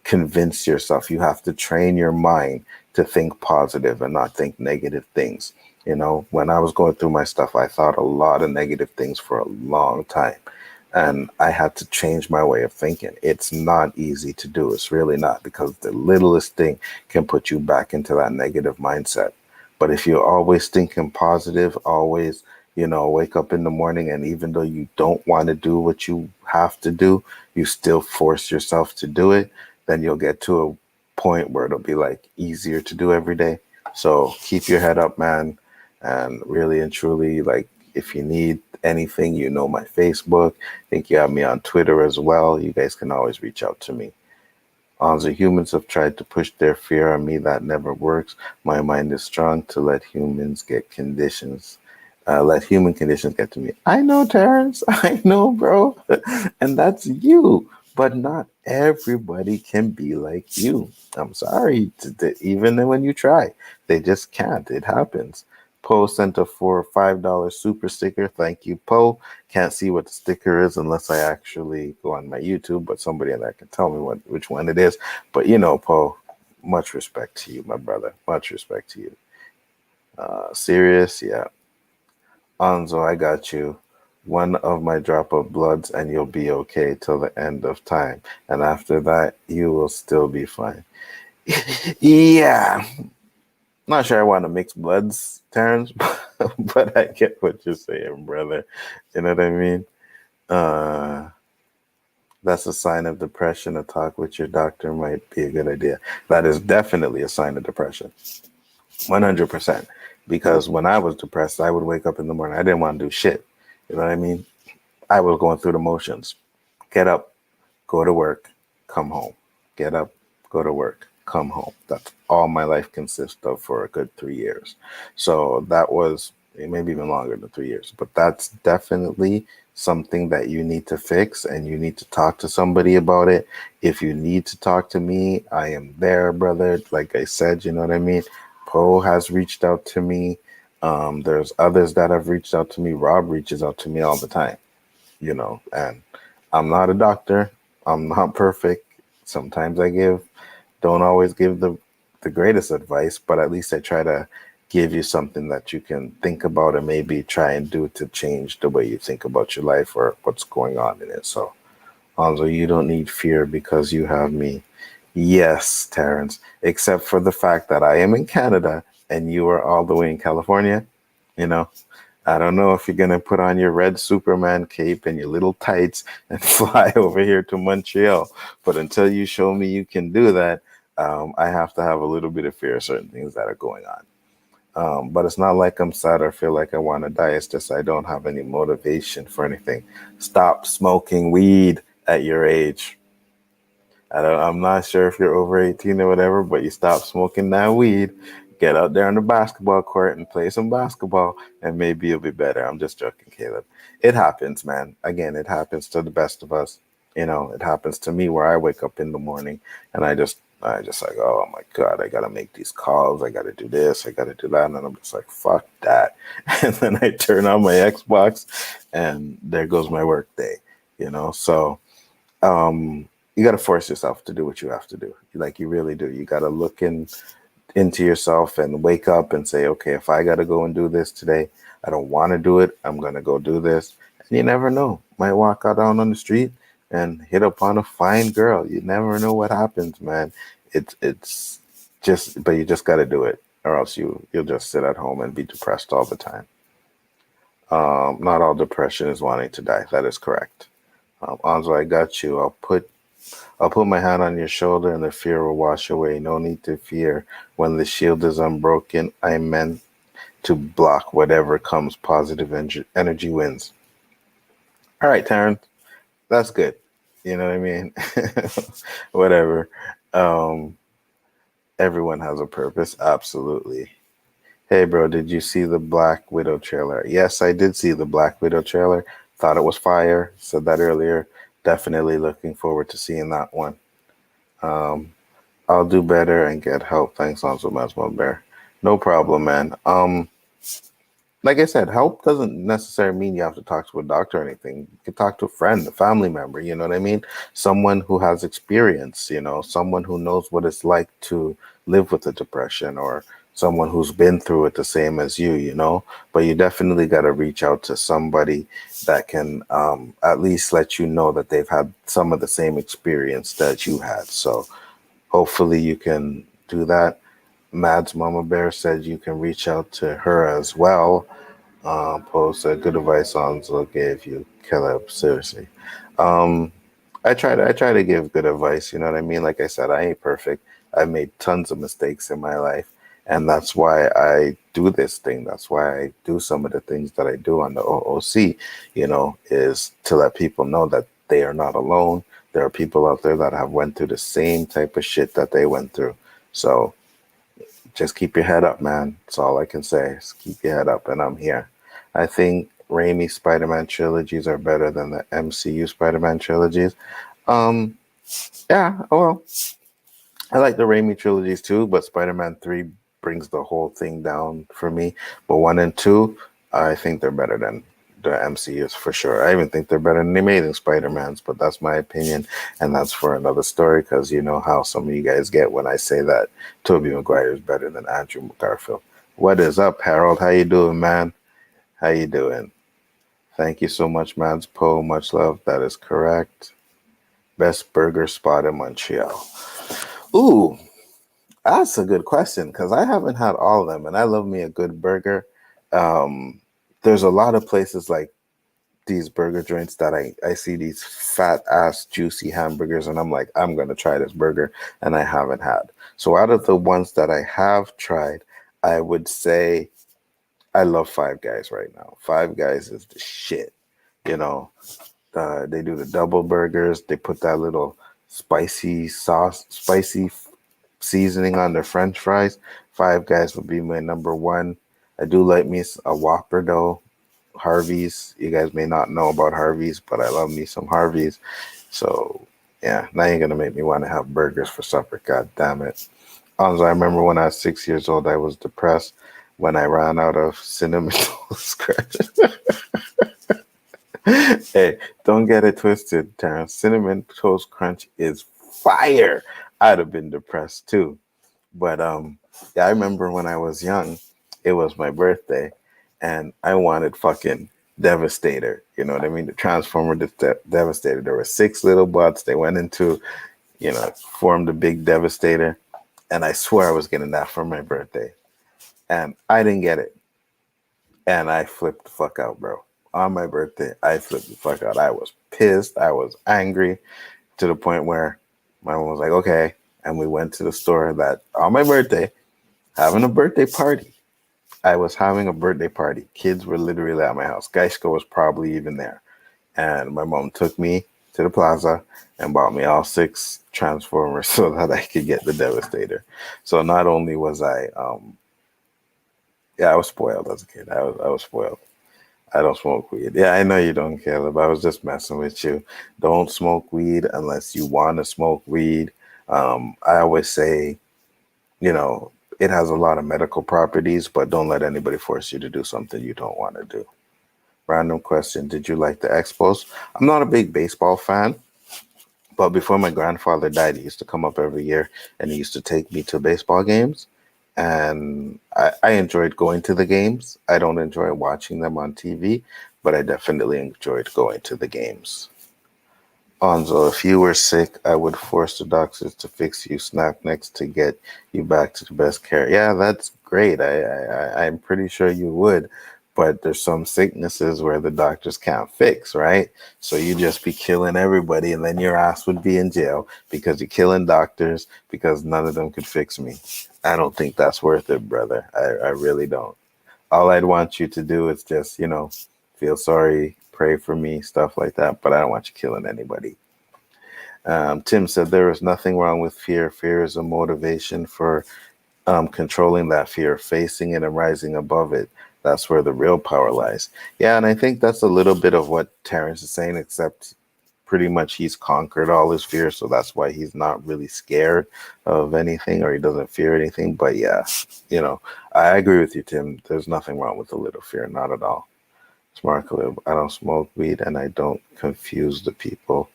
convince yourself. You have to train your mind to think positive and not think negative things. When I was going through my stuff, I thought a lot of negative things for a long time. And I had to change my way of thinking. It's not easy to do. It's really not, because the littlest thing can put you back into that negative mindset. But if you're always thinking positive, always, wake up in the morning, and even though you don't want to do what you have to do, you still force yourself to do it, then you'll get to a point where it'll be like easier to do every day. So keep your head up, man. And really and truly, like, if you need anything, my Facebook. I think you have me on Twitter as well. You guys can always reach out to me. The humans have tried to push their fear on me. That never works. My mind is strong to let humans get conditions. Let human conditions get to me. I know, Terrence. I know, bro. And that's you. But not everybody can be like you. I'm sorry. Even when you try, they just can't. It happens. Poe sent a $5 super sticker. Thank you, Poe. Can't see what the sticker is unless I actually go on my YouTube, but somebody in there can tell me which one it is. But Poe, much respect to you, my brother. Much respect to you. Serious, yeah. Anzo, I got you. One of my drop of bloods and you'll be okay till the end of time. And after that, you will still be fine. Yeah. Not sure I want to mix bloods, Terrence, but I get what you're saying, brother. You know what I mean? Uh, that's a sign of depression. A talk with your doctor might be a good idea. That is definitely a sign of depression. 100%. Because when I was depressed, I would wake up in the morning. I didn't want to do shit. You know what I mean? I was going through the motions. Get up, go to work, come home. Get up, go to work, come home. That's all my life consists of for a good 3 years. So that was maybe even longer than 3 years. But that's definitely something that you need to fix, and you need to talk to somebody about it. If you need to talk to me, I am there, brother. Like I said, you know what I mean? Poe has reached out to me. There's others that have reached out to me. Rob reaches out to me all the time, and I'm not a doctor. I'm not perfect. Sometimes don't always give the greatest advice, but at least I try to give you something that you can think about and maybe try and do to change the way you think about your life or what's going on in it. So, Alonzo, you don't need fear because you have me. Yes, Terrence, except for the fact that I am in Canada and you are all the way in California. You know, I don't know if you're going to put on your red Superman cape and your little tights and fly over here to Montreal. But until you show me you can do that, I have to have a little bit of fear of certain things that are going on. But it's not like I'm sad or feel like I want to die. It's just I don't have any motivation for anything. Stop smoking weed at your age. I'm not sure if you're over 18 or whatever, but you stop smoking that weed, get out there on the basketball court and play some basketball, and maybe you'll be better. I'm just joking, Caleb. It happens, man. Again, it happens to the best of us. You know, it happens to me where I wake up in the morning and I just like, oh my God, I gotta make these calls, I gotta do this, I gotta do that, and then I'm just like, fuck that. And then I turn on my Xbox and there goes my work day, you know. So you got to force yourself to do what you have to do. Like you really do. You got to look into yourself and wake up and say, okay, if I got to go and do this today, I don't want to do it. I'm going to go do this. And you never know. Might walk out down on the street and hit upon a fine girl. You never know what happens, man. It's just, but you just got to do it, or else you'll just sit at home and be depressed all the time. Not all depression is wanting to die. That is correct. Anzo, I got you. I'll put my hand on your shoulder and the fear will wash away. No need to fear. When the shield is unbroken, I meant to block whatever comes. Positive energy wins. All right, Taryn, that's good. You know what I mean? Whatever. Um, everyone has a purpose. Absolutely. Hey, bro, did you see the Black Widow trailer? Yes, I did see the Black Widow trailer. Thought it was fire. Said that earlier. Definitely looking forward to seeing that one. Um, I'll do better and get help. Thanks, Lonzo Masmo Bear. No problem, man. Like I said, help doesn't necessarily mean you have to talk to a doctor or anything. You can talk to a friend, a family member, you know what I mean? Someone who has experience, someone who knows what it's like to live with a depression, or someone who's been through it the same as you. But you definitely got to reach out to somebody that can at least let you know that they've had some of the same experience that you had. So hopefully you can do that. Mad's Mama Bear said you can reach out to her as well. Post a good advice on Zilla gave you, Caleb. Seriously. Um, I try to give good advice, you know what I mean? Like I said, I ain't perfect. I've made tons of mistakes in my life, and that's why I do this thing. That's why I do some of the things that I do on the OOC, is to let people know that they are not alone. There are people out there that have went through the same type of shit that they went through. So just keep your head up, man. That's all I can say. Just keep your head up, and I'm here. I think Raimi Spider-Man trilogies are better than the MCU Spider-Man trilogies. Um, yeah, well, I like the Raimi trilogies too, but Spider-Man 3 brings the whole thing down for me. But 1 and 2, I think they're better than the MCUs for sure. I even think they're better than the Amazing Spider-Mans, but that's my opinion, and that's for another story, because you know how some of you guys get when I say that Tobey Maguire is better than Andrew Garfield. What is up, Harold? How you doing, man? How you doing? Thank you so much, Mads Poe. Much love. That is correct. Best burger spot in Montreal. Ooh, that's a good question, because I haven't had all of them, and I love me a good burger. Um, there's a lot of places like these burger joints that I see these fat ass juicy hamburgers, and I'm like, I'm gonna try this burger, and I haven't had. So out of the ones that I have tried, I would say I love Five Guys right now. Five Guys is the shit. You know, they do the double burgers. They put that little spicy sauce, spicy seasoning on their French fries. Five Guys would be my number one. I do like me a Whopper though. Harvey's. You guys may not know about Harvey's, but I love me some Harvey's. So yeah, now you're gonna make me want to have burgers for supper. God damn it. Also, I remember when I was 6 years old, I was depressed when I ran out of cinnamon toast crunch. Hey, don't get it twisted, Terrence. Cinnamon toast crunch is fire, I'd have been depressed too. But yeah, I remember when I was young, it was my birthday, and I wanted fucking Devastator. You know what I mean? The Transformer Devastator. There were six little bots. They went into, formed a big Devastator, and I swear I was getting that for my birthday, and I didn't get it, and I flipped the fuck out, bro. On my birthday, I flipped the fuck out. I was pissed. I was angry to the point where my mom was like, "Okay," and we went to the store that on my birthday, having a birthday party. I was having a birthday party. Kids were literally at my house. Geishka was probably even there. And my mom took me to the plaza and bought me all six Transformers so that I could get the Devastator. So not only was I was spoiled as a kid. I was spoiled. I don't smoke weed. Yeah, I know you don't, Caleb. I was just messing with you. Don't smoke weed unless you want to smoke weed. I always say, you know, it has a lot of medical properties, but don't let anybody force you to do something you don't want to do. Random question. Did you like the Expos? I'm not a big baseball fan, but before my grandfather died, he used to come up every year and he used to take me to baseball games. And I enjoyed going to the games. I don't enjoy watching them on TV, but I definitely enjoyed going to the games. Onzo, if you were sick, I would force the doctors to fix you snap next to get you back to the best care. Yeah, that's great. I'm pretty sure you would, but there's some sicknesses where the doctors can't fix, right? So you just be killing everybody, and then your ass would be in jail because you're killing doctors because none of them could fix me. I don't think that's worth it, brother. I really don't. All I'd want you to do is just, feel sorry, pray for me, stuff like that. But I don't want you killing anybody. Tim said there is nothing wrong with fear. Fear is a motivation for controlling that fear, facing it and rising above it. That's where the real power lies. Yeah, and I think that's a little bit of what Terrence is saying, except pretty much he's conquered all his fears, so that's why he's not really scared of anything or he doesn't fear anything. But yeah, I agree with you, Tim. There's nothing wrong with a little fear, not at all. Smart Clip. I don't smoke weed and I don't confuse the people.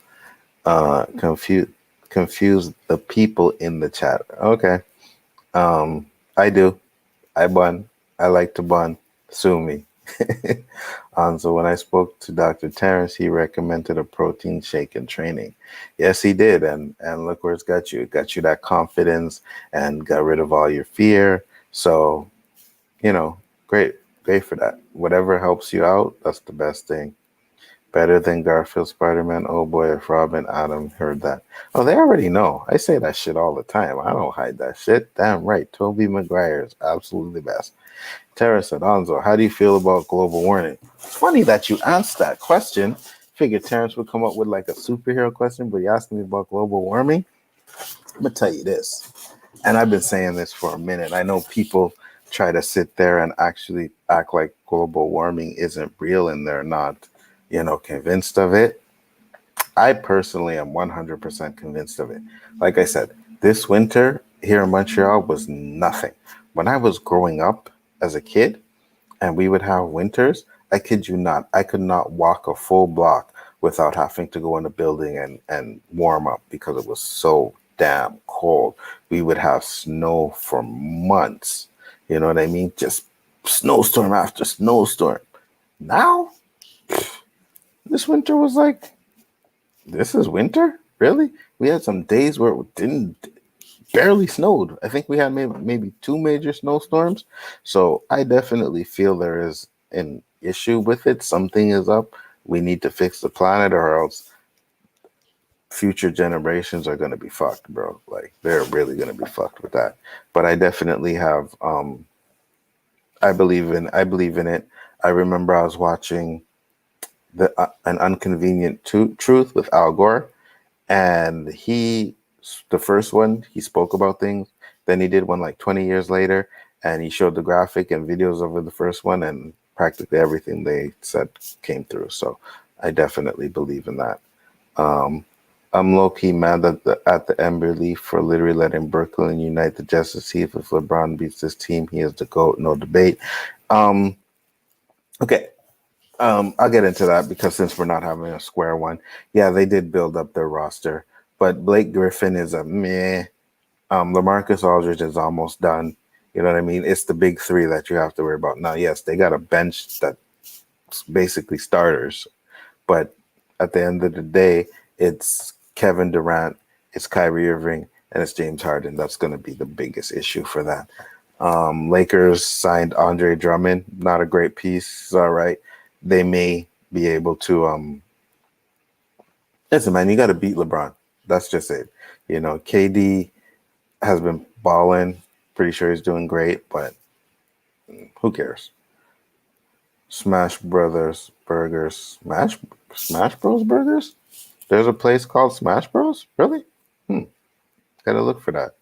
Confuse the people in the chat. Okay. I do. I bun. I like to bun. Sue me. So when I spoke to Dr. Terrence, he recommended a protein shake in training. Yes, he did, and look where it's got you. It got you that confidence and got rid of all your fear. So, great, great for that. Whatever helps you out, that's the best thing. Better than Garfield Spider-Man. Oh boy, if Robin Adam heard that. Oh, they already know. I say that shit all the time. I don't hide that shit. Damn right. Tobey Maguire is absolutely best. Tara said, Onzo, how do you feel about global warming? It's funny that you asked that question. Figured Terrence would come up with like a superhero question, but you asked me about global warming. I'm going to tell you this, and I've been saying this for a minute. I know people try to sit there and actually act like global warming isn't real and they're not, convinced of it. I personally am 100% convinced of it. Like I said, this winter here in Montreal was nothing. When I was growing up as a kid and we would have winters, I kid you not, I could not walk a full block without having to go in a building and warm up because it was so damn cold. We would have snow for months. You know what I mean? Just snowstorm after snowstorm. Now, this winter was like, this is winter? Really? We had some days where it didn't barely snowed. I think we had maybe two major snowstorms. So I definitely feel there is an issue with it. Something is up. We need to fix the planet or else future generations are going to be fucked, bro. Like they're really going to be fucked with that. But I definitely have I believe in it. I remember I was watching an Inconvenient Truth with Al Gore, and the first one, he spoke about things. Then he did one like 20 years later, and he showed the graphic and videos over the first one, and practically everything they said came through. So I definitely believe in that. I'm low-key mad at the Ember Leaf for literally letting Brooklyn unite the Justice League. If LeBron beats this team, he is the GOAT, no debate. Okay. I'll get into that because since we're not having a square one, yeah, they did build up their roster. But Blake Griffin is a meh. LaMarcus Aldridge is almost done. You know what I mean? It's the big three that you have to worry about. Now, yes, they got a bench that's basically starters, but at the end of the day, it's Kevin Durant, it's Kyrie Irving, and it's James Harden. That's going to be the biggest issue for that. Lakers signed Andre Drummond. Not a great piece. It's all right. They may be able to. Listen, man, you got to beat LeBron. That's just it. You know, KD has been balling. Pretty sure he's doing great, but who cares? Smash Brothers Burgers. Smash Bros Burgers? There's a place called Smash Bros? Really? Gotta look for that.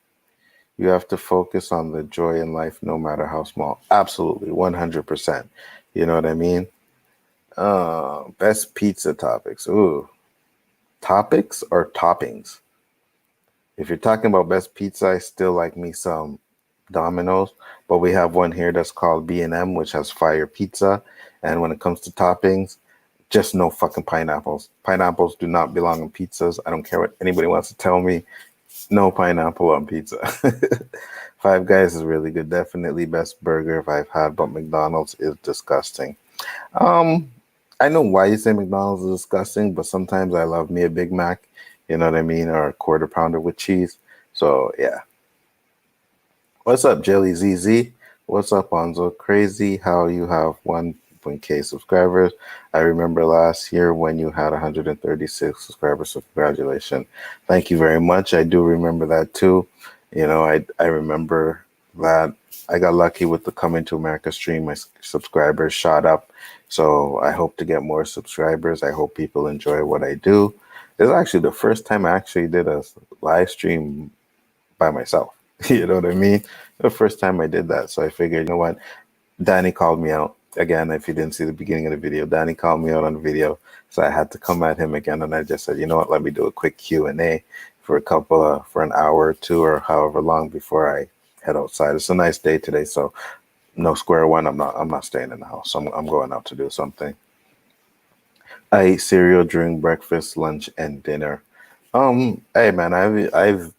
You have to focus on the joy in life, no matter how small. Absolutely, 100%. You know what I mean? Best pizza topics. Ooh. Topics or toppings? If you're talking about best pizza, I still like me some Domino's, but we have one here that's called B&M, which has fire pizza. And when it comes to toppings, just no fucking pineapples. Pineapples do not belong on pizzas. I don't care what anybody wants to tell me. No pineapple on pizza. Five Guys is really good. Definitely best burger I've had, but McDonald's is disgusting. I know why you say McDonald's is disgusting, but sometimes I love me a Big Mac. You know what I mean? Or a quarter pounder with cheese. So, yeah. What's up, Jelly ZZ? What's up, Onzo? Crazy how you have 1K subscribers. I remember last year when you had 136 subscribers, so congratulations. Thank you very much. I do remember that too. You know, I remember that I got lucky with the Coming to America stream. My subscribers shot up. So I hope to get more subscribers. I hope people enjoy what I do. This is actually the first time I actually did a live stream by myself. You know what I mean? The first time I did that. So I figured, you know what? Danny called me out. Again, if you didn't see the beginning of the video, Danny called me out on the video. So I had to come at him again. And I just said, you know what? Let me do a quick Q&A for for an hour or two or however long before I head outside. It's a nice day today. So no square one. I'm not staying in the house. I'm going out to do something. I ate cereal during breakfast, lunch, and dinner. Hey man, I've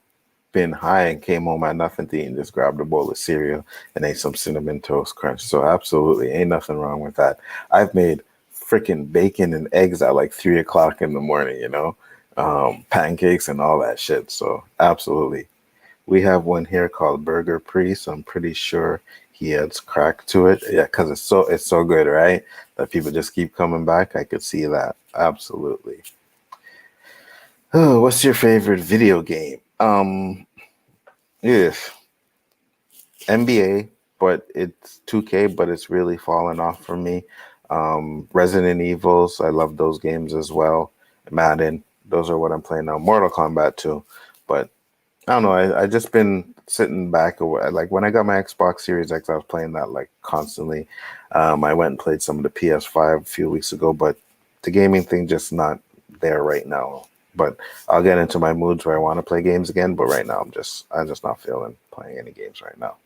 been high and came home, had nothing to eat, and just grabbed a bowl of cereal and ate some cinnamon toast crunch. So absolutely ain't nothing wrong with that. I've made freaking bacon and eggs at like 3 o'clock in the morning, you know, pancakes and all that shit. So absolutely. We have one here called Burger Priest. I'm pretty sure he adds crack to it. Yeah, because it's so good, right? That people just keep coming back. I could see that. Absolutely. Oh, what's your favorite video game? Yes, NBA, but it's 2K, but it's really fallen off for me. Resident Evils, I love those games as well. Madden, those are what I'm playing now. Mortal Kombat too, but I don't know. I just been sitting back. Like when I got my Xbox Series X, I was playing that like constantly. I went and played some of the PS5 a few weeks ago, but the gaming thing just not there right now. But I'll get into my moods where I want to play games again. But right now, I'm just not feeling playing any games right now.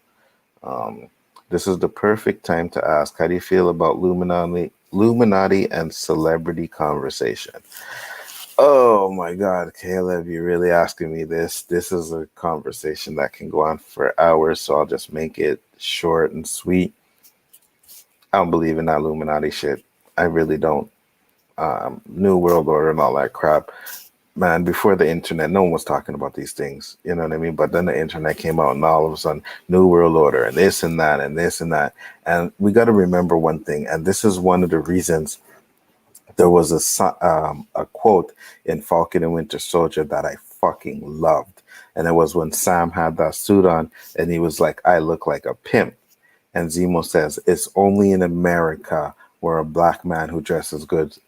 This is the perfect time to ask, how do you feel about Illuminati and celebrity conversation? Oh my God, Caleb, you're really asking me this. This is a conversation that can go on for hours, so I'll just make it short and sweet. I don't believe in that Illuminati shit. I really don't. New World Order and all that crap. Man, before the internet, no one was talking about these things. You know what I mean? But then the internet came out and all of a sudden, New World Order and this and that and this and that. And we got to remember one thing, and this is one of the reasons there was a quote in Falcon and Winter Soldier that I fucking loved. And it was when Sam had that suit on and he was like, I look like a pimp. And Zemo says, it's only in America where a black man who dresses good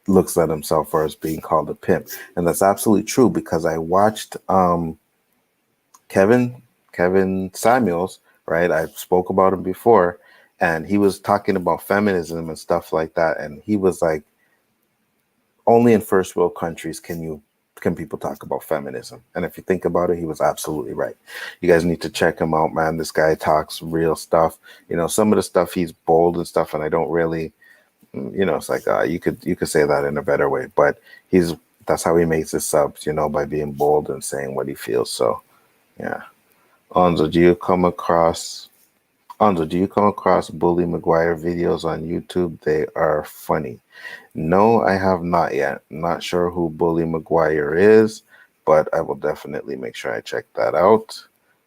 looks at himself or is being called a pimp. And that's absolutely true, because I watched Kevin Samuels, right? I spoke about him before, and he was talking about feminism and stuff like that. And he was like, only in first world countries can people talk about feminism. And if you think about it, he was absolutely right. You guys need to check him out, man. This guy talks real stuff. You know, some of the stuff he's bold and stuff, and I don't really, you know, it's like you could say that in a better way, but he's That's how he makes his subs, by being bold and saying what he feels. So, yeah. Onzo, do you come across Bully Maguire videos on YouTube? They are funny. No, I have not yet. Not sure who Bully Maguire is, but I will definitely make sure I check that out.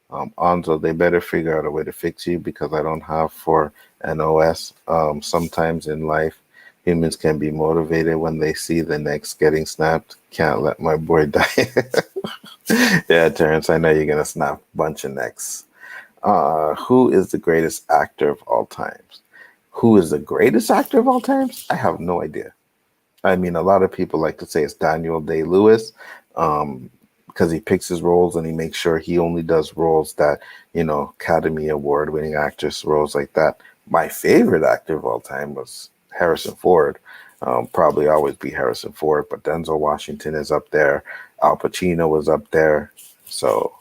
Onzo, they better figure out a way to fix you because I don't have for an OS. Sometimes in life, humans can be motivated when they see the necks getting snapped. Can't let my boy die. Yeah, Terrence, I know you're gonna snap a bunch of necks. Who is the greatest actor of all times? Who is the greatest actor of all times? I have no idea. I mean, a lot of people like to say it's Daniel Day-Lewis, because he picks his roles and he makes sure he only does roles that, Academy Award winning actress roles like that. My favorite actor of all time was Harrison Ford. Probably always be Harrison Ford, but Denzel Washington is up there. Al Pacino was up there. So,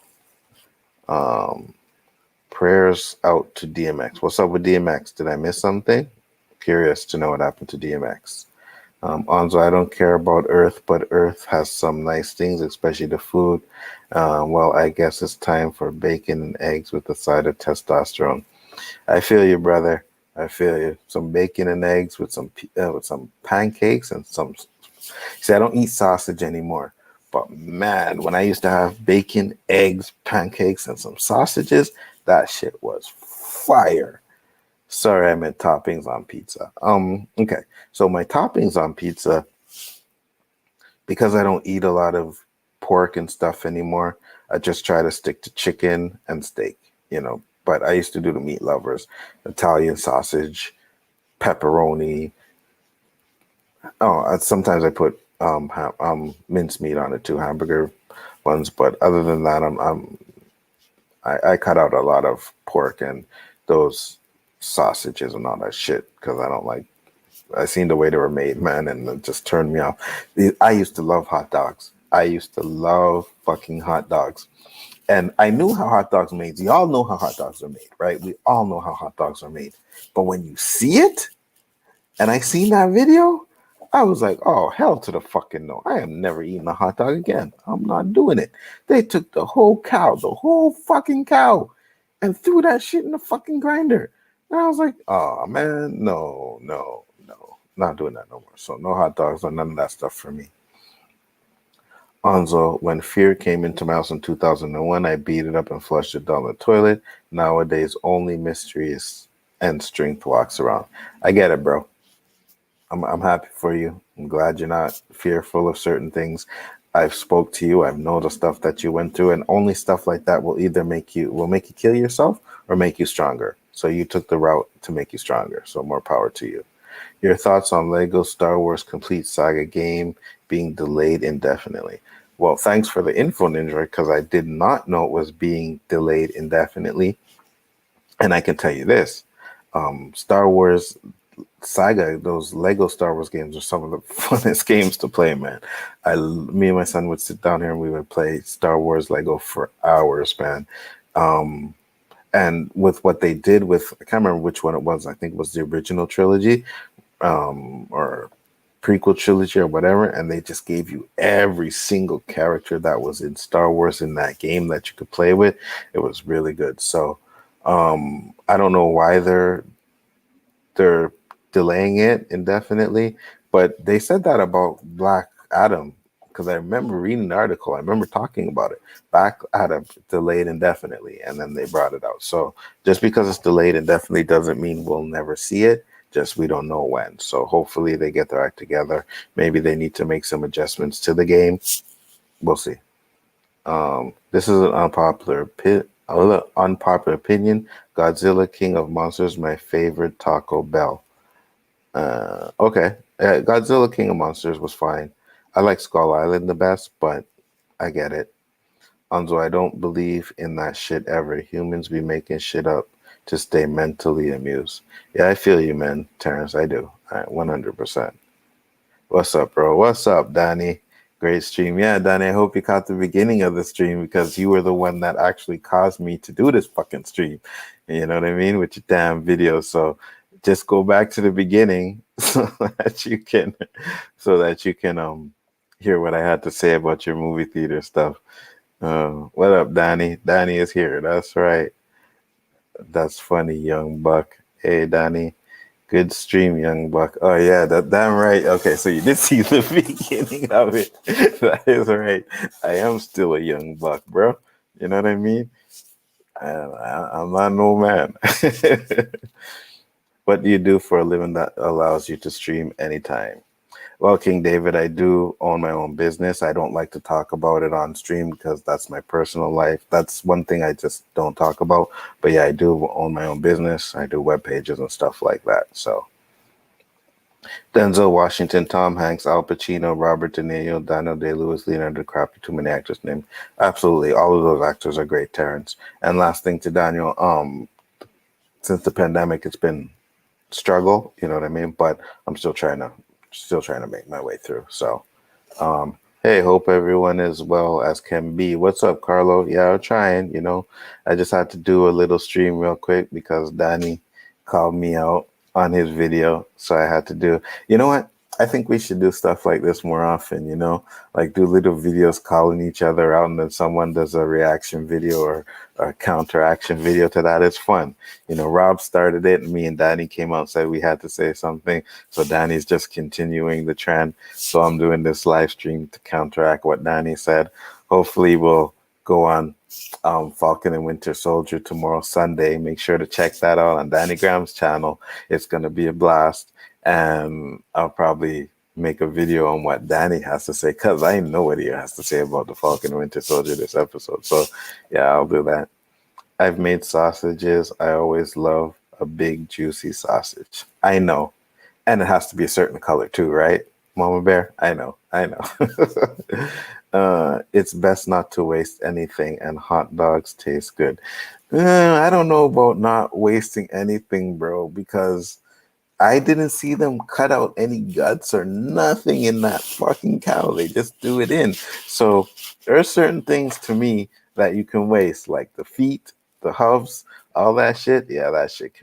prayers out to DMX. What's up with DMX? Did I miss something? Curious to know what happened to DMX. Onzo, I don't care about Earth, but Earth has some nice things, especially the food. Well, I guess it's time for bacon and eggs with a side of testosterone. I feel you, brother. I feel you. Some bacon and eggs with some pancakes and some. See, I don't eat sausage anymore, but man, when I used to have bacon, eggs, pancakes, and some sausages, that shit was fire. Sorry, I meant toppings on pizza. Okay. So my toppings on pizza, because I don't eat a lot of pork and stuff anymore, I just try to stick to chicken and steak, But I used to do the meat lovers, Italian sausage, pepperoni. Oh, sometimes I put minced meat on it too, hamburger ones. But other than that, I cut out a lot of pork and those sausages and all that shit because I don't like. I seen the way they were made, man, and it just turned me off. I used to love hot dogs. I used to love fucking hot dogs, and I knew how hot dogs are made. Y'all know how hot dogs are made, right? We all know how hot dogs are made. But when you see it, and I seen that video, I was like, oh, hell to the fucking no. I am never eating a hot dog again. I'm not doing it. They took the whole fucking cow, and threw that shit in the fucking grinder. And I was like, oh, man, no. Not doing that no more. So no hot dogs or none of that stuff for me. Onzo, when fear came into my house in 2001, I beat it up and flushed it down the toilet. Nowadays, only mystery is and strength walks around. I get it, bro. I'm happy for you. I'm glad you're not fearful of certain things. I've spoke to you. I've known the stuff that you went through, and only stuff like that will either make you kill yourself or make you stronger. So you took the route to make you stronger. So more power to you. Your thoughts on Lego Star Wars Complete Saga game being delayed indefinitely? Well, thanks for the info, Ninja, because I did not know it was being delayed indefinitely. And I can tell you this, Star Wars Saga, those Lego Star Wars games are some of the funnest games to play, man. Me and my son would sit down here and we would play Star Wars Lego for hours, man. And with what they did with, I can't remember which one it was. I think it was the original trilogy, or prequel trilogy or whatever. And they just gave you every single character that was in Star Wars in that game that you could play with. It was really good. So I don't know why they're delaying it indefinitely, but they said that about Black Adam because I remember reading the article. I remember talking about it. Black Adam delayed indefinitely, and then they brought it out. So just because it's delayed indefinitely doesn't mean we'll never see it. Just we don't know when. So hopefully they get their act together. Maybe they need to make some adjustments to the game. We'll see. This is an unpopular opinion. Godzilla King of Monsters, my favorite Taco Bell. Okay. Godzilla King of Monsters was fine. I like Skull Island the best, but I get it. Anzo, I don't believe in that shit ever. Humans be making shit up to stay mentally amused. Yeah, I feel you, man. Terrence, I do. All right, 100%. What's up, bro? What's up, Danny? Great stream. Yeah, Danny, I hope you caught the beginning of the stream because you were the one that actually caused me to do this fucking stream. You know what I mean? With your damn video. So just go back to the beginning so that you can hear what I had to say about your movie theater stuff. What up, Danny? Danny is here. That's right. That's funny, young buck. Hey, Danny. Good stream, young buck. Oh yeah, that damn right. Okay, so you did see the beginning of it. That is right. I am still a young buck, bro. You know what I mean? I'm not no man. What do you do for a living that allows you to stream anytime? Well, King David, I do own my own business. I don't like to talk about it on stream because that's my personal life. That's one thing I just don't talk about. But yeah, I do own my own business. I do web pages and stuff like that. So Denzel Washington, Tom Hanks, Al Pacino, Robert De Niro, Daniel Day-Lewis, Leonardo DiCaprio, too many actors named. Absolutely, all of those actors are great. Terrence. And last thing to Daniel, since the pandemic, it's been struggle. You know what I mean? But I'm still trying to make my way through. So, hey, hope everyone is well as can be. What's up, Carlo? Yeah, I'm trying. I just had to do a little stream real quick because Danny called me out on his video, so I had to do. You know what? I think we should do stuff like this more often. Like do little videos calling each other out, and then someone does a reaction video or a counteraction video to that. It's fun. Rob started it, and me and Danny came out and said we had to say something. So Danny's just continuing the trend. So I'm doing this live stream to counteract what Danny said. Hopefully we'll go on Falcon and Winter Soldier tomorrow, Sunday. Make sure to check that out on Danny Graham's channel. It's going to be a blast. And I'll probably make a video on what Danny has to say because I know what he has to say about the Falcon and Winter Soldier this episode. So yeah, I'll do that. I've made sausages. I always love a big, juicy sausage. I know. And it has to be a certain color too, right? Mama Bear? I know. It's best not to waste anything, and hot dogs taste good. I don't know about not wasting anything, bro, because I didn't see them cut out any guts or nothing in that fucking cow. They just threw it in. So there are certain things to me that you can waste, like the feet, the hubs, all that shit. Yeah, that shit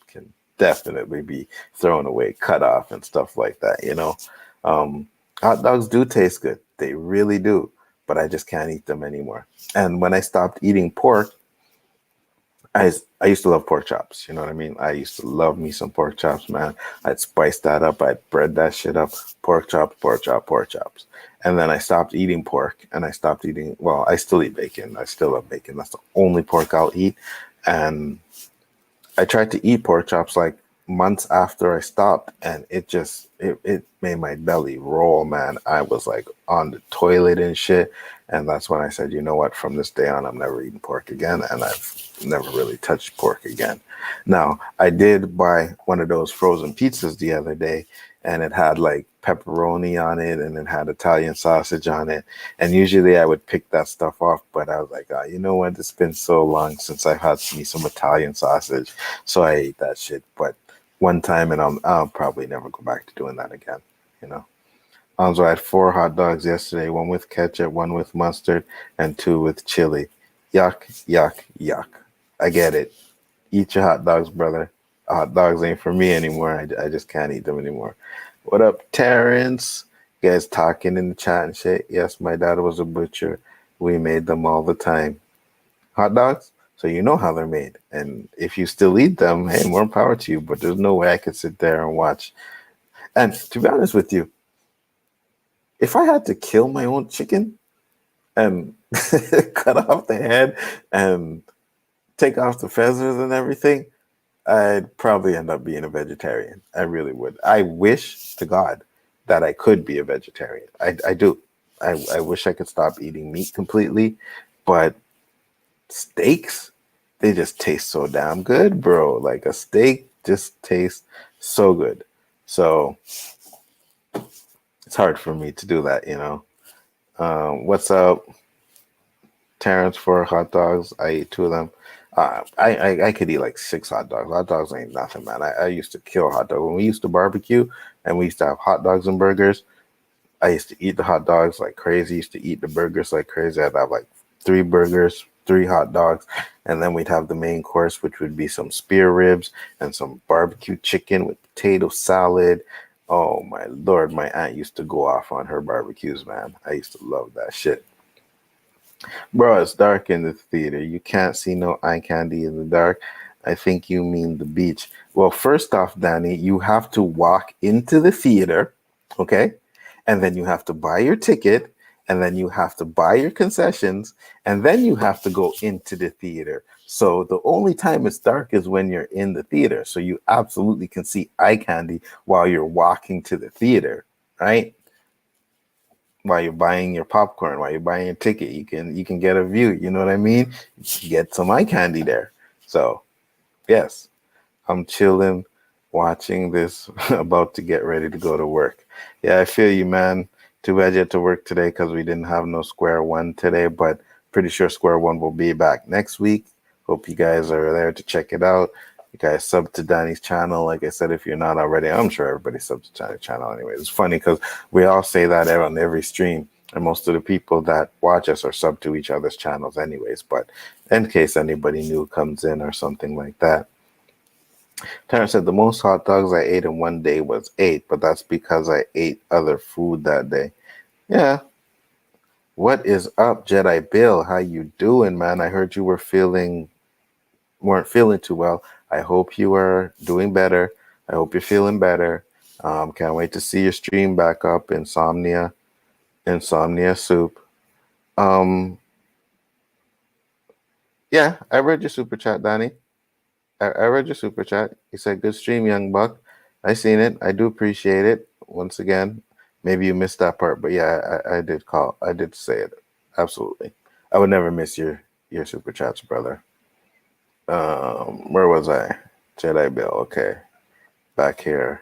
can definitely be thrown away, cut off, and stuff like that. Hot dogs do taste good. They really do. But I just can't eat them anymore. And when I stopped eating pork, I used to love pork chops. You know what I mean? I used to love me some pork chops, man. I'd spice that up. I'd bread that shit up. Pork chops, pork chop, pork chops. And then I stopped eating pork, and I stopped eating, well, I still eat bacon. I still love bacon. That's the only pork I'll eat. And I tried to eat pork chops like months after I stopped, and it made my belly roll, man. I was like on the toilet and shit. And that's when I said, you know what, from this day on, I'm never eating pork again. And I've never really touched pork again. Now, I did buy one of those frozen pizzas the other day, and it had like pepperoni on it, and it had Italian sausage on it. And usually I would pick that stuff off, but I was like, oh, you know what? It's been so long since I've had me some Italian sausage. So I ate that shit. But one time, and I'll probably never go back to doing that again, you know. So I had 4 hot dogs yesterday, 1 with ketchup, 1 with mustard, and 2 with chili. Yuck, yuck, yuck. I get it. Eat your hot dogs, brother. Hot dogs ain't for me anymore. I just can't eat them anymore. What up, Terrence? You guys talking in the chat and shit. Yes, my dad was a butcher. We made them all the time. Hot dogs? So you know how they're made. And if you still eat them, hey, more power to you. But there's no way I could sit there and watch. And to be honest with you, if I had to kill my own chicken and cut off the head and take off the feathers and everything, I'd probably end up being a vegetarian. I really would. I wish to God that I could be a vegetarian. I do. I wish I could stop eating meat completely, but steaks, they just taste so damn good, bro. Like a steak just tastes so good. So it's hard for me to do that, you know. What's up, Terrence? 4 hot dogs. I eat 2 of them. I could eat like 6 hot dogs. Hot dogs ain't nothing, man. I used to kill hot dogs. When we used to barbecue and we used to have hot dogs and burgers, I used to eat the hot dogs like crazy. Used to eat the burgers like crazy. I'd have like 3 burgers, 3 hot dogs, and then we'd have the main course, which would be some spear ribs and some barbecue chicken with potato salad. Oh my lord, my aunt used to go off on her barbecues, man. I used to love that shit. Bro, it's dark in the theater. You can't see no eye candy in the dark. I think you mean the beach. Well, first off, Danny, you have to walk into the theater, okay? And then you have to buy your ticket, and then you have to buy your concessions, and then you have to go into the theater. So the only time it's dark is when you're in the theater. So you absolutely can see eye candy while you're walking to the theater, right? While you're buying your popcorn, while you're buying your ticket, you can get a view. You know what I mean? You get some eye candy there. So yes, I'm chilling, watching this, about to get ready to go to work. Yeah, I feel you, man. Too bad you had to work today because we didn't have no Square One today, but pretty sure Square One will be back next week. Hope you guys are there to check it out. You guys sub to Danny's channel. Like I said, if you're not already, I'm sure everybody subs to Danny's channel anyway. It's funny because we all say that on every stream, and most of the people that watch us are sub to each other's channels anyways. But in case anybody new comes in or something like that. Terrence said the most hot dogs I ate in one day was 8, but that's because I ate other food that day. Yeah. What is up, Jedi Bill? How you doing, man? I heard you weren't feeling too well. I hope you are doing better. I hope you're feeling better. Can't wait to see your stream back up. Insomnia Soup. Um, yeah, I read your super chat, Danny. I read your super chat. You said good stream, young buck. I seen it. I do appreciate it. Once again, maybe you missed that part, but yeah, I did call. I did say it. Absolutely. I would never miss your super chats, brother. Where was I? Jedi Bill. Okay, back here.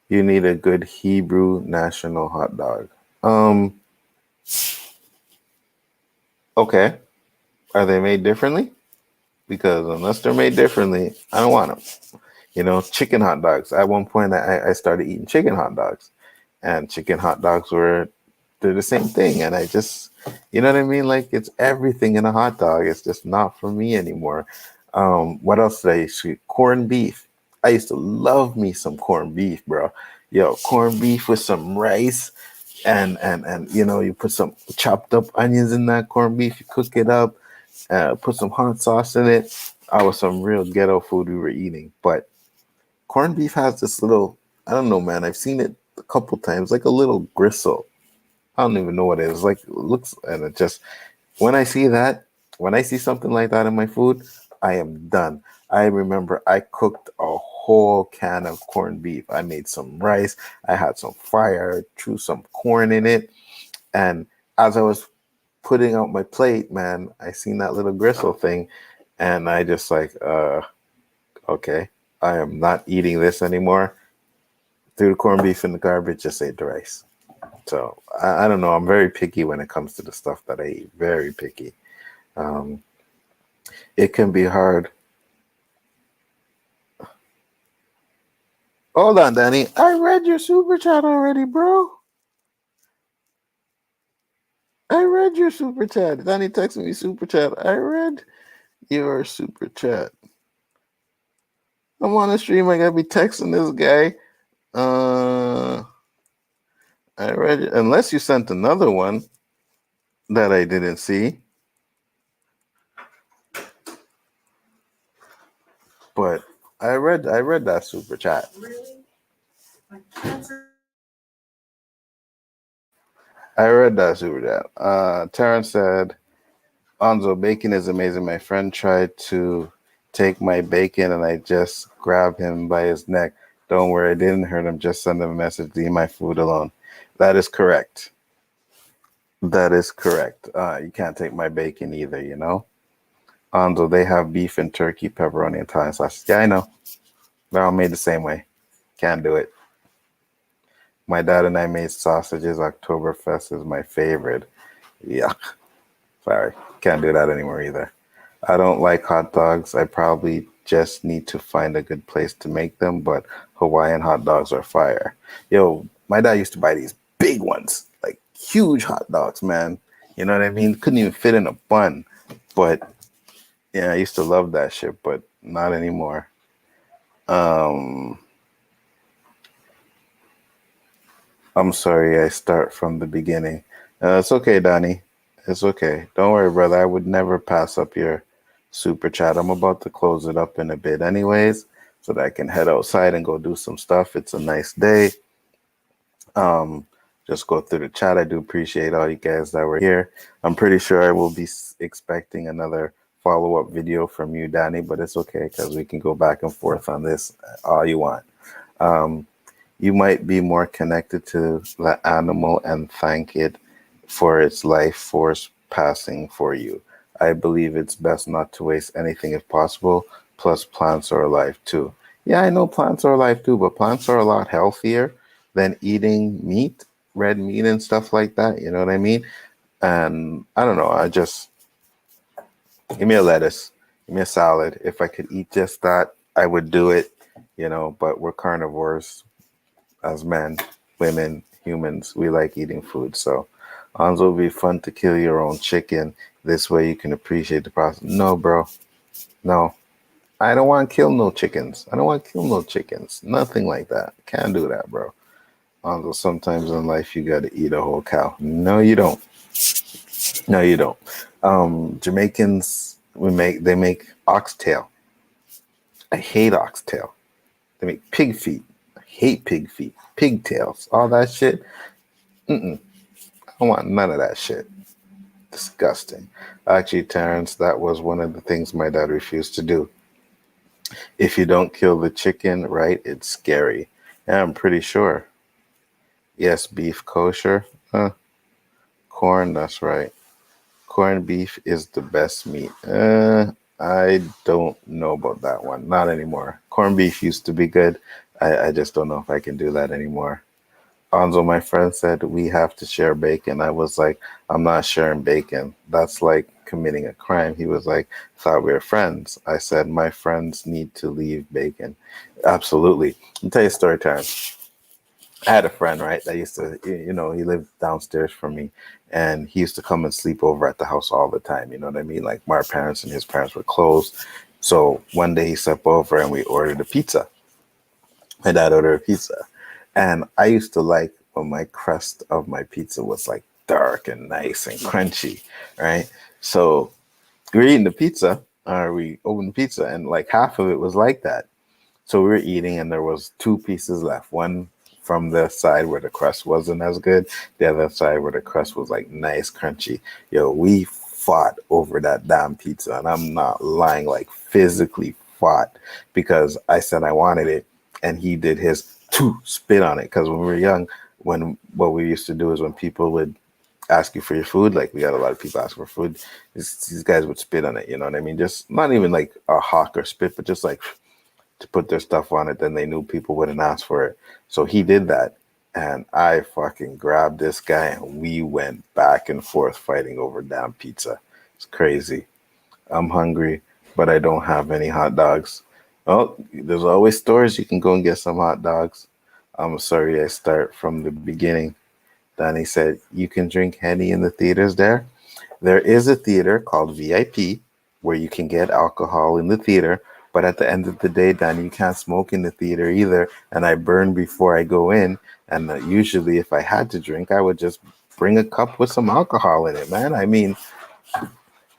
You need a good Hebrew national hot dog. Um. Okay. Are they made differently? Because unless they're made differently, I don't want them. Chicken hot dogs. At one point, I started eating chicken hot dogs, and chicken hot dogs they're the same thing. And I just, you know what I mean? Like it's everything in a hot dog. It's just not for me anymore. What else did I used to eat? Corned beef. I used to love me some corned beef, bro. Yo, corned beef with some rice and you put some chopped up onions in that corned beef. You cook it up, put some hot sauce in it. I was some real ghetto food we were eating, but corned beef has this little, I don't know, man. I've seen it a couple times, like a little gristle. I don't even know what it is. Like it looks, and it just when I see that, when I see something like that in my food, I am done. I remember I cooked a whole can of corned beef. I made some rice. I had some fire, threw some corn in it, and as I was putting out my plate, man, I seen that little gristle thing, and I just like, okay, I am not eating this anymore. Threw the corned beef in the garbage, just ate the rice. So I don't know. I'm very picky when it comes to the stuff that I eat. Very picky. Um, it can be hard. Hold on, Danny. I read your super chat already, bro. I read your super chat. Danny texted me super chat. I read your super chat. I'm on the stream. I gotta be texting this guy. I read it. Unless you sent another one that I didn't see. But I read that super chat. Really? I read that super chat. Terrence said, Onzo, bacon is amazing. My friend tried to take my bacon and I just grabbed him by his neck. Don't worry, I didn't hurt him. Just send him a message, leave my food alone. That is correct. That is correct. You can't take my bacon either, Onzo, they have beef and turkey, pepperoni, and Italian sausage. Yeah, I know. They're all made the same way. Can't do it. My dad and I made sausages. Oktoberfest is my favorite. Yuck. Sorry. Can't do that anymore either. I don't like hot dogs. I probably just need to find a good place to make them, but Hawaiian hot dogs are fire. Yo, my dad used to buy these big ones, like huge hot dogs, man. You know what I mean? Couldn't even fit in a bun. But yeah, I used to love that shit, but not anymore. I'm sorry, I start from the beginning. It's okay, Donnie. It's okay. Don't worry, brother. I would never pass up your super chat. I'm about to close it up in a bit, anyways, so that I can head outside and go do some stuff. It's a nice day. Um, just go through the chat. I do appreciate all you guys that were here. I'm pretty sure I will be expecting another follow-up video from you, Danny, but it's okay because we can go back and forth on this all you want. Um, you might be more connected to the animal and thank it for its life force passing for you. I believe it's best not to waste anything if possible. Plus, plants are alive too. Yeah, I know plants are alive too, but plants are a lot healthier than eating meat, red meat, and stuff like that. You know what I mean? And I don't know. I just give me a lettuce, give me a salad. If I could eat just that, I would do it. You know, but we're carnivores as men, women, humans, we like eating food. So, Anzo, it would be fun to kill your own chicken. This way you can appreciate the process. No, bro. No. I don't want to kill no chickens. I don't want to kill no chickens. Nothing like that. Can't do that, bro. Anzo, sometimes in life you got to eat a whole cow. No, you don't. No, you don't. Jamaicans, they make oxtail. I hate oxtail. They make pig feet. I hate pig feet. Pigtails. All that shit. Mm-mm. I don't want none of that shit. Disgusting. Actually, Terrence, that was one of the things my dad refused to do. If you don't kill the chicken, right, it's scary. Yeah, I'm pretty sure. Yes, beef kosher. Corn, that's right. Corned beef is the best meat. I don't know about that one. Not anymore. Corned beef used to be good. I just don't know if I can do that anymore. Anzo, my friend, said we have to share bacon. I was like, I'm not sharing bacon. That's like committing a crime. He was like, thought we were friends. I said, my friends need to leave bacon. Absolutely. I'll tell you a story time. I had a friend, right, that used to, he lived downstairs from me, and he used to come and sleep over at the house all the time. You know what I mean? Like my parents and his parents were closed. So one day he slept over and we ordered a pizza. My dad ordered a pizza. And I used to like when my crust of my pizza was like dark and nice and crunchy, right? So we were eating the pizza, or we opened the pizza, and like half of it was like that. So we were eating, and there was two pieces left. One from the side where the crust wasn't as good, the other side where the crust was like nice, crunchy. Yo, we fought over that damn pizza, and I'm not lying, like physically fought because I said I wanted it, and he did his to spit on it. Because when we were young, when what we used to do is when people would ask you for your food, like we got a lot of people ask for food, these guys would spit on it. You know what I mean? Just not even like a hawk or spit, but just like to put their stuff on it, then they knew people wouldn't ask for it. So he did that. And I fucking grabbed this guy and we went back and forth fighting over damn pizza. It's crazy. I'm hungry, but I don't have any hot dogs. Oh, there's always stores you can go and get some hot dogs. I'm sorry I start from the beginning. Danny said, you can drink Henny in the theaters there. There is a theater called VIP where you can get alcohol in the theater, but at the end of the day, Danny, you can't smoke in the theater either. And I burn before I go in. And usually, if I had to drink, I would just bring a cup with some alcohol in it, man. I mean,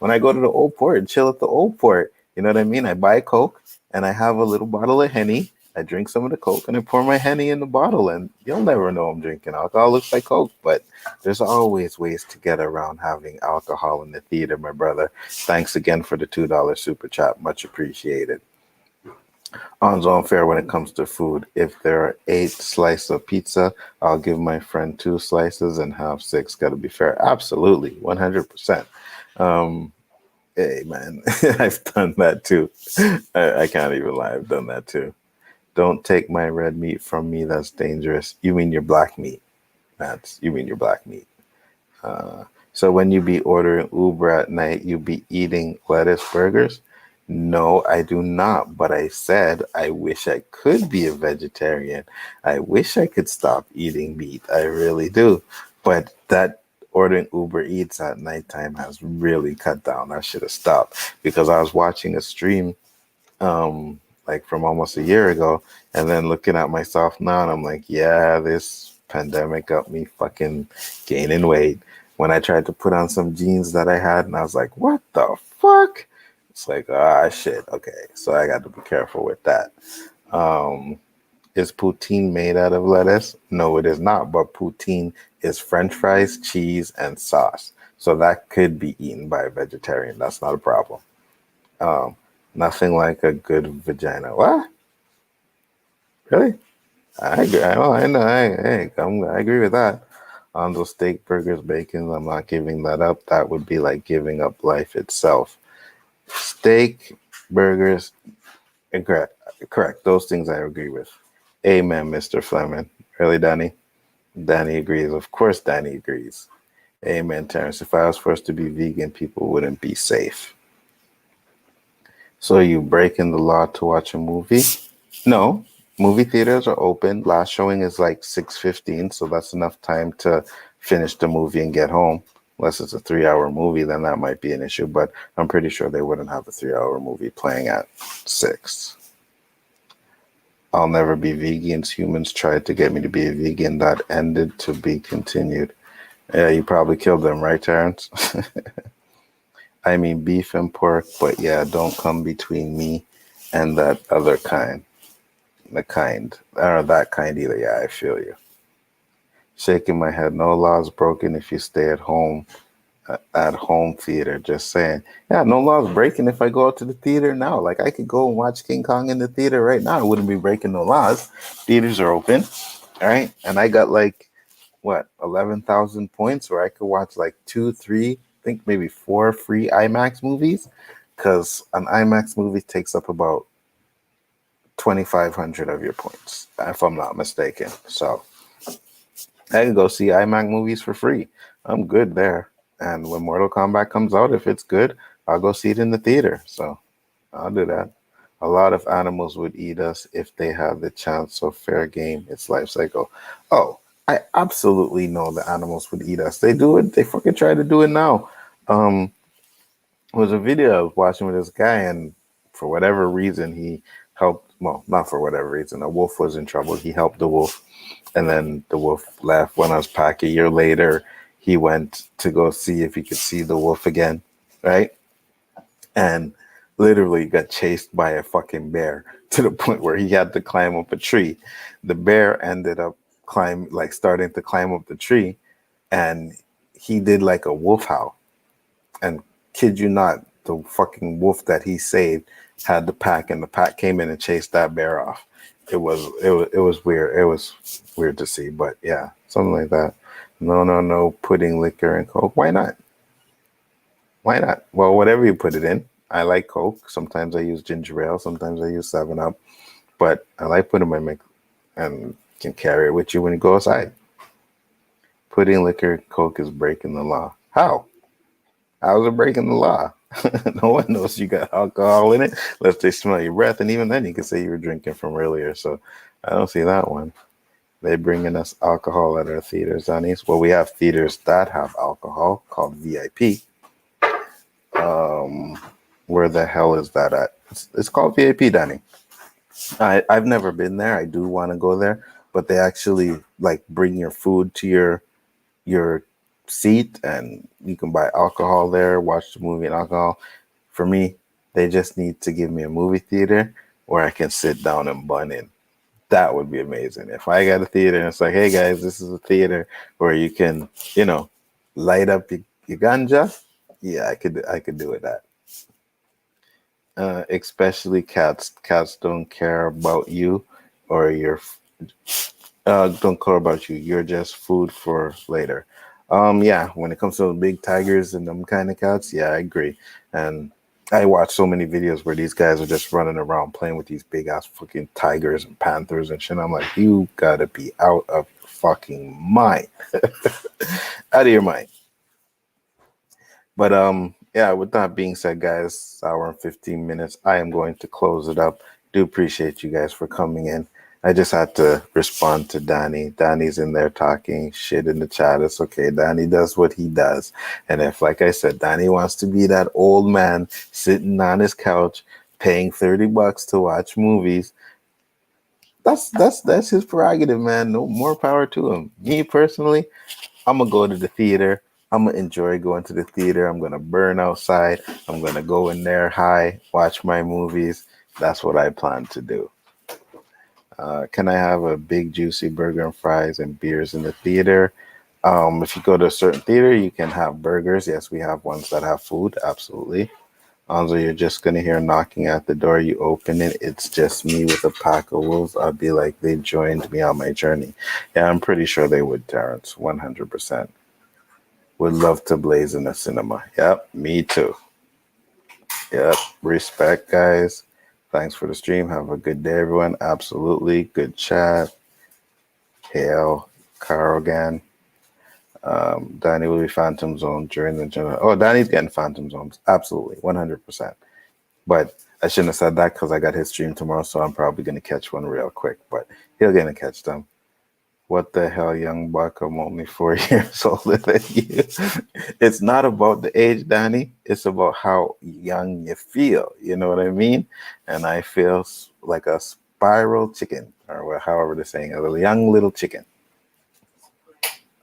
when I go to the old port and chill at the old port, you know what I mean? I buy Coke and I have a little bottle of Henny. I drink some of the Coke and I pour my Henny in the bottle, and you'll never know I'm drinking alcohol. It looks like Coke, but there's always ways to get around having alcohol in the theater, my brother. Thanks again for the $2 super chat. Much appreciated. On's unfair when it comes to food. If there are 8 slices of pizza, I'll give my friend 2 slices and have 6. Got to be fair. Absolutely. 100%. Hey, man, I've done that too. I can't even lie. I've done that too. Don't take my red meat from me. That's dangerous. You mean your black meat? You mean your black meat. So when you be ordering Uber at night, you be eating lettuce burgers? No, I do not. But I said I wish I could be a vegetarian. I wish I could stop eating meat. I really do. But that ordering Uber Eats at nighttime has really cut down. I should have stopped because I was watching a stream like from almost a year ago, and then looking at myself now, and I'm like, yeah, this Pandemic got me fucking gaining weight. When I tried to put on some jeans that I had, and I was like, what the fuck? It's like, ah, shit. Okay, so I got to be careful with that. Um, is poutine made out of lettuce? No, it is not. But poutine is French fries, cheese, and sauce. So that could be eaten by a vegetarian. That's not a problem. Um, Nothing like a good vagina. What? Really? I agree. I know. I agree with that. On those steak, burgers, bacon, I'm not giving that up. That would be like giving up life itself. Steak, burgers, correct. Correct. Those things I agree with. Amen, Mr. Fleming. Really, Danny? Danny agrees. Of course, Danny agrees. Amen, Terrence. If I was forced to be vegan, people wouldn't be safe. So you breaking the law to watch a movie? No. Movie theaters are open. Last showing is like 6:15, so that's enough time to finish the movie and get home. Unless it's a 3-hour movie, then that might be an issue. But I'm pretty sure they wouldn't have a 3-hour movie playing at 6. I'll never be vegans. Humans tried to get me to be a vegan. That ended to be continued. Yeah, you probably killed them, right, Terrence? I mean, beef and pork, but yeah, don't come between me and that other kind. The kind, or that kind either. Yeah, I feel you. Shaking my head. No laws broken if you stay at home theater. Just saying. Yeah, no laws breaking if I go out to the theater now. Like I could go and watch King Kong in the theater right now. I wouldn't be breaking no laws. Theaters are open. All right. And I got like what 11,000 points where I could watch like 2, 3, I think maybe 4 free IMAX movies. Because an IMAX movie takes up about 2,500 of your points, if I'm not mistaken. So I can go see IMAX movies for free. I'm good there. And when Mortal Kombat comes out, if it's good, I'll go see it in the theater. So I'll do that. A lot of animals would eat us if they had the chance. So fair game. It's life cycle. Oh, I absolutely know the animals would eat us. They do it. They fucking try to do it now. It was a video I was watching with this guy, and for whatever reason, he helped. Well, not for whatever reason. A wolf was in trouble. He helped the wolf, and then the wolf left. When I was back a year later, he went to go see if he could see the wolf again, right? And literally got chased by a fucking bear to the point where he had to climb up a tree. The bear ended up starting to climb up the tree, and he did like a wolf howl. And kid you not, the fucking wolf that he saved had the pack, and the pack came in and chased that bear off. It was weird. It was weird to see, but yeah, something like that. No, putting liquor in Coke. Why not? Why not? Well, whatever you put it in. I like Coke. Sometimes I use ginger ale. Sometimes I use 7-Up. But I like putting my mix and can carry it with you when you go outside. Putting liquor in Coke is breaking the law. How? How's it breaking the law? No one knows you got alcohol in it unless they smell your breath. And even then, you can say you were drinking from earlier. So I don't see that one. They bringing us alcohol at our theaters, Donnies. Well, we have theaters that have alcohol called VIP. Where the hell is that at? It's called VIP, Danny. I've never been there. I do want to go there, but they actually like bring your food to your seat, and you can buy alcohol there, watch the movie and alcohol. For me, they just need to give me a movie theater where I can sit down and bun in. That would be amazing. If I got a theater and it's like, hey guys, this is a theater where you can, light up your ganja. Yeah, I could do it that. Especially cats. Cats don't care about you or your don't care about you. You're just food for later. Yeah, when it comes to the big tigers and them kind of cats, yeah, I agree. And I watch so many videos where these guys are just running around playing with these big ass fucking tigers and panthers and shit. I'm like, you gotta be out of your fucking mind. Out of your mind. But yeah, with that being said, guys, hour and 15 minutes, I am going to close it up. Do appreciate you guys for coming in. I just had to respond to Danny. Danny's in there talking shit in the chat. It's okay. Danny does what he does. And if, like I said, Danny wants to be that old man sitting on his couch paying $30 to watch movies, That's his prerogative, man. No more power to him. Me personally, I'm gonna go to the theater. I'm gonna enjoy going to the theater. I'm gonna burn outside. I'm gonna go in there high, watch my movies. That's what I plan to do. Can I have a big juicy burger and fries and beers in the theater? If you go to a certain theater, you can have burgers. Yes, we have ones that have food. Absolutely. Anzo, you're just gonna hear knocking at the door. You open it. It's just me with a pack of wolves. I'll be like, they joined me on my journey. Yeah, I'm pretty sure they would, Terrence. 100%. Would love to blaze in the cinema. Yep, me too. Yep. Respect, guys. Thanks for the stream. Have a good day, everyone. Absolutely. Good chat. Hail, Karogan. Danny will be Phantom Zone during the general. Oh, Danny's getting Phantom Zones. Absolutely. 100%. But I shouldn't have said that because I got his stream tomorrow, so I'm probably going to catch one real quick. But he'll get to catch them. What the hell, young buck? I'm only 4 years older than you. It's not about the age, Danny. It's about how young you feel. You know what I mean? And I feel like a spiral chicken, or however they're saying it, a young little chicken.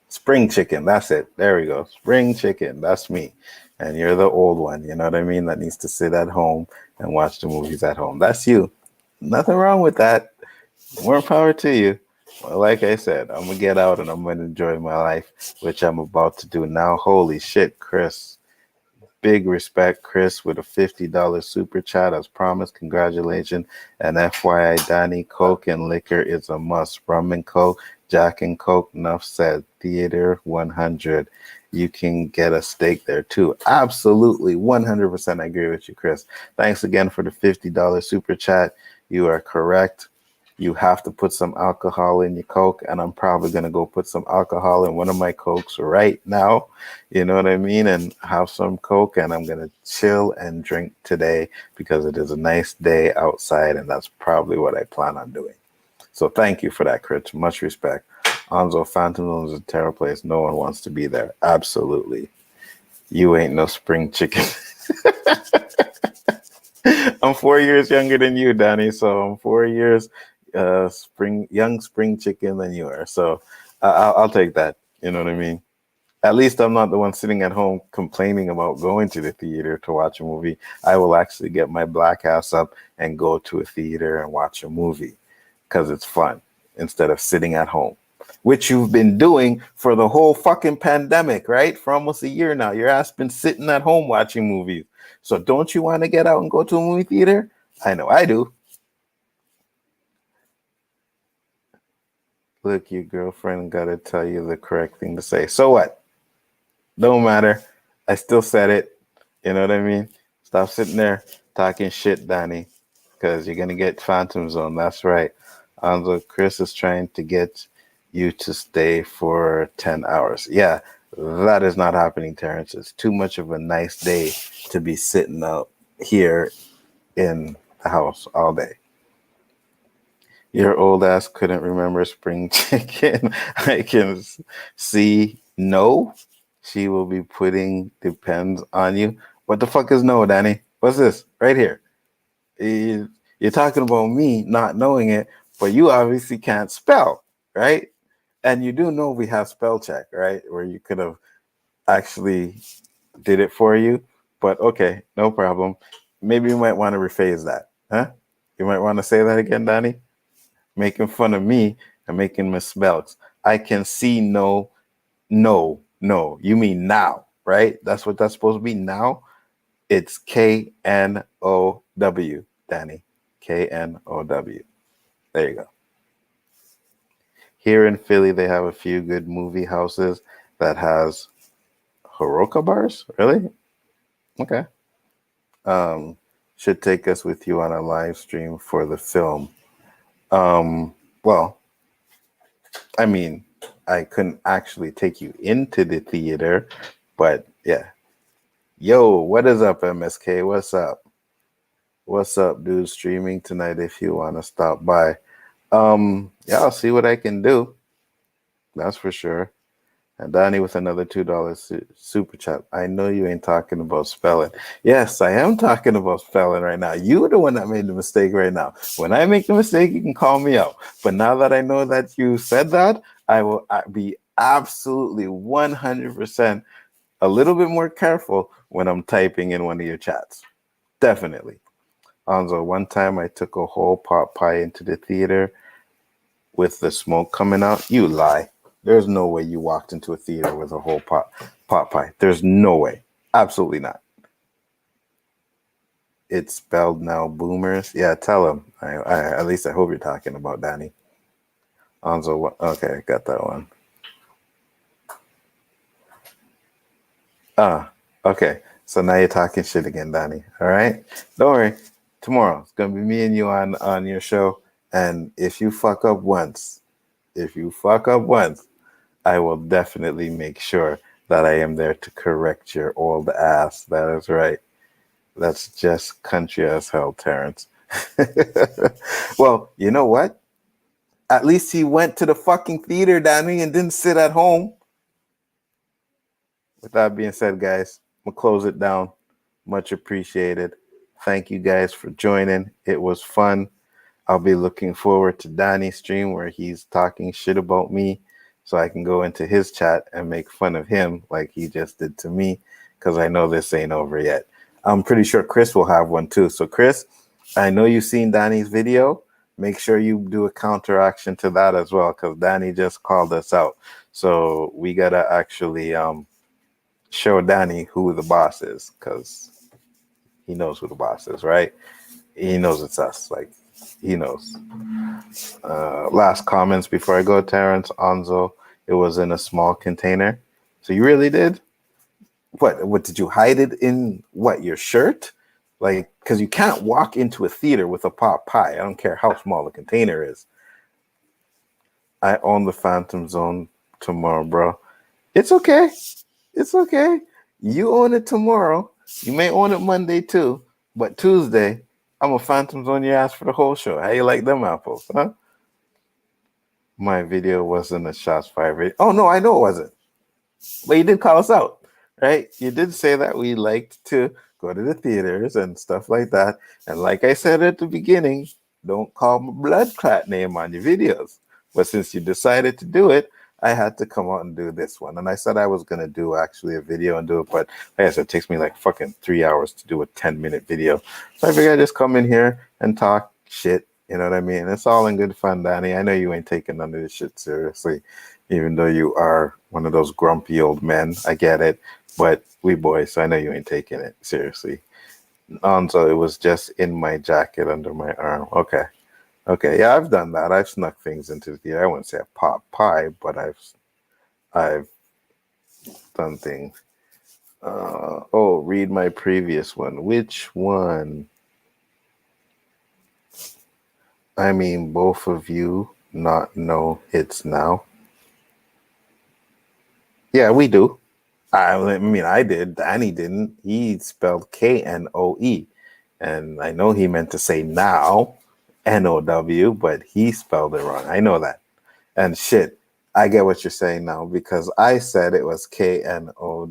Spring chicken. That's it. There we go. Spring chicken. That's me. And you're the old one. You know what I mean? That needs to sit at home and watch the movies at home. That's you. Nothing wrong with that. More power to you. Well, like I said, I'm gonna get out and I'm gonna enjoy my life, which I'm about to do now. Holy shit, Chris. Big respect, Chris, with a $50 super chat as promised. Congratulations. And FYI, Danny, Coke and liquor is a must. Rum and Coke, Jack and Coke, enough said. Theater 100. You can get a steak there too. Absolutely. 100% I agree with you, Chris. Thanks again for the $50 super chat. You are correct. You have to put some alcohol in your Coke, and I'm probably going to go put some alcohol in one of my Cokes right now, you know what I mean, and have some Coke, and I'm going to chill and drink today because it is a nice day outside, and that's probably what I plan on doing. So thank you for that, Chris. Much respect. Anzo, Phantom Zone is a terrible place. No one wants to be there. Absolutely. You ain't no spring chicken. I'm 4 years younger than you, Danny, so I'm 4 years young spring chicken than you are. So I'll take that. You know what I mean? At least I'm not the one sitting at home complaining about going to the theater to watch a movie. I will actually get my black ass up and go to a theater and watch a movie because it's fun instead of sitting at home, which you've been doing for the whole fucking pandemic, right? For almost a year now. Your ass been sitting at home watching movies. So don't you want to get out and go to a movie theater? I know I do. Look, your girlfriend got to tell you the correct thing to say. So what? Don't matter. I still said it. You know what I mean? Stop sitting there talking shit, Danny, because you're going to get Phantom Zone. That's right. Anzo, Chris is trying to get you to stay for 10 hours. Yeah, that is not happening, Terrence. It's too much of a nice day to be sitting out here in the house all day. Your old ass couldn't remember spring chicken. I can see no. She will be putting depends on you. What the fuck is no, Danny? What's this right here? You're talking about me not knowing it, but you obviously can't spell, right? And you do know we have spell check, right? Where you could have actually did it for you. But okay, no problem. Maybe you might want to rephrase that, huh? You might want to say that again, Danny. Making fun of me and making misspells. I can see no. You mean now, right? That's what that's supposed to be now. It's K-N-O-W, Danny. K-N-O-W. There you go. Here in Philly, they have a few good movie houses that has Haroka bars. Really? Okay. Should take us with you on a live stream for the film. Well, I mean, I couldn't actually take you into the theater, but yeah. Yo, what is up, MSK? What's up? What's up, dude? Streaming tonight if you want to stop by. Yeah, I'll see what I can do. That's for sure. And Donnie with another $2 super chat. I know you ain't talking about spelling. Yes, I am talking about spelling right now. You're the one that made the mistake right now. When I make the mistake, you can call me out. But now that I know that you said that, I will be absolutely 100% a little bit more careful when I'm typing in one of your chats. Definitely. Anzo, one time I took a whole pot pie into the theater with the smoke coming out. You lie. There's no way you walked into a theater with a whole pot pie. There's no way. Absolutely not. It's spelled now boomers. Yeah, tell him. At least I hope you're talking about Danny. Anzo, okay, got that one. Okay. So now you're talking shit again, Danny. All right? Don't worry. Tomorrow it's gonna be me and you on your show. And if you fuck up once, I will definitely make sure that I am there to correct your old ass. That is right. That's just country as hell, Terrence. Well, you know what? At least he went to the fucking theater, Danny, and didn't sit at home. With that being said, guys, I'm going to close it down. Much appreciated. Thank you guys for joining. It was fun. I'll be looking forward to Danny's stream where he's talking shit about me so I can go into his chat and make fun of him like he just did to me because I know this ain't over yet. I'm pretty sure Chris will have one too. So Chris, I know you've seen Danny's video. Make sure you do a counteraction to that as well because Danny just called us out. So we got to actually show Danny who the boss is because he knows who the boss is, right? He knows it's us. Like, he knows. Last comments before I go, Terrence, Anzo, it was in a small container. So you really did? What did you hide it in? What, your shirt? Like, because you can't walk into a theater with a pot pie. I don't care how small the container is. I own the Phantom Zone tomorrow, bro. It's okay. It's okay. You own it tomorrow. You may own it Monday too, but Tuesday, I'm a Phantom Zone your ass for the whole show. How you like them apples, huh? My video wasn't a shots fired video. Oh no, I know it wasn't. But you did call us out, right? You did say that we liked to go to the theaters and stuff like that. And like I said at the beginning, don't call my blood clot name on your videos. But since you decided to do it, I had to come out and do this one. And I said I was going to do actually a video and do it. But like I said, it takes me like fucking 3 hours to do a 10-minute video. So I figured I'd just come in here and talk shit. You know what I mean? It's all in good fun, Danny. I know you ain't taking none of this shit seriously, even though you are one of those grumpy old men. I get it. But we boys, so I know you ain't taking it seriously. So it was just in my jacket under my arm. Okay. Okay, yeah, I've done that. I've snuck things into the theater. I wouldn't say a pot pie, but I've done things. Read my previous one. Which one? I mean, both of you not know it's now. Yeah, we do. I mean, I did. Danny didn't. He spelled Knoe. And I know he meant to say now, Now, but he spelled it wrong. I know that. And shit, I get what you're saying now because I said it was Know.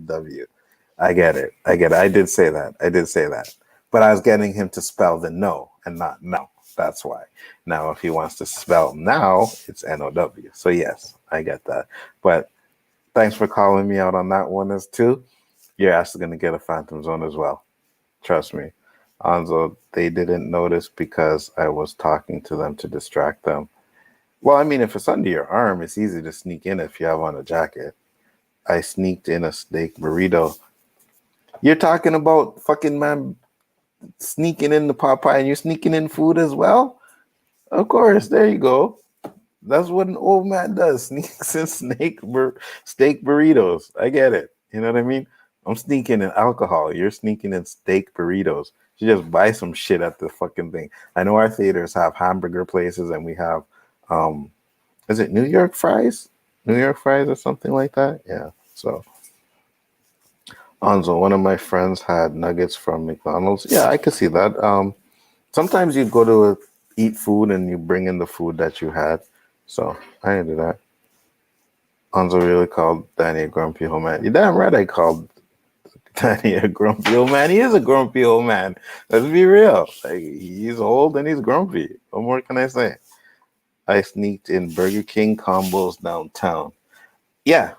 I get it. I did say that. But I was getting him to spell the no and not no. That's why. Now, if he wants to spell now, it's Now. So yes, I get that. But thanks for calling me out on that one as too. Your ass is going to get a Phantom Zone as well. Trust me. Anzo, they didn't notice because I was talking to them to distract them. Well, I mean, if it's under your arm, it's easy to sneak in if you have on a jacket. I sneaked in a steak burrito. You're talking about fucking man sneaking in the Popeye and you're sneaking in food as well? Of course, there you go. That's what an old man does. Sneaks in steak burritos. I get it. You know what I mean? I'm sneaking in alcohol. You're sneaking in steak burritos. You just buy some shit at the fucking thing. I know our theaters have hamburger places and we have is it New York fries? New York fries or something like that? Yeah. So Anzo, one of my friends had nuggets from McDonald's. Yeah, I could see that. Sometimes you go to eat food and you bring in the food that you had. So I do that. Hanzo really called Danny a grumpy old man. You're damn right I called Danny a grumpy old man. He is a grumpy old man. Let's be real. Like, he's old and he's grumpy. What more can I say? I sneaked in Burger King combos downtown. Yeah.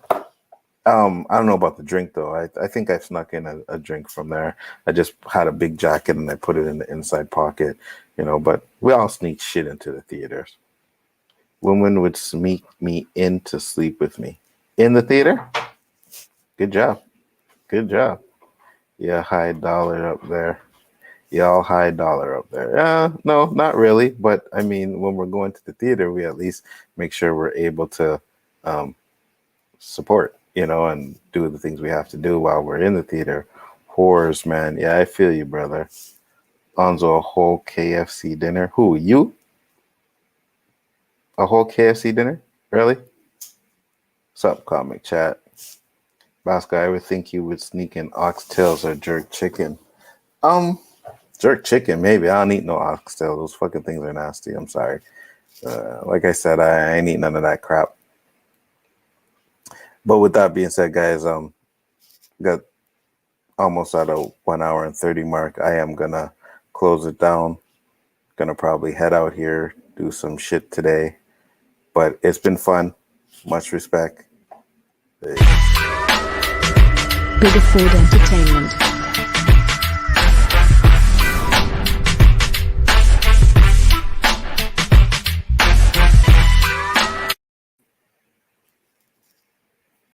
I don't know about the drink though. I think I snuck in a drink from there. I just had a big jacket and I put it in the inside pocket, but we all sneak shit into the theaters. Women would sneak me in to sleep with me. In the theater? Good job. Good job. Yeah, high dollar up there. Y'all high dollar up there. No, not really. But I mean, when we're going to the theater, we at least make sure we're able to support, and do the things we have to do while we're in the theater. Whores, man. Yeah, I feel you, brother. Onzo, a whole KFC dinner. Who, you? A whole KFC dinner? Really? What's up, comic chat? Basco, I would think you would sneak in oxtails or jerk chicken. Jerk chicken, maybe. I don't eat no oxtail. Those fucking things are nasty. I'm sorry. Like I said, I ain't eat none of that crap. But with that being said, guys, got almost at a 1 hour and 30 mark. I am gonna close it down. Gonna probably head out here, do some shit today. But it's been fun. Much respect. Bigger Ford Entertainment.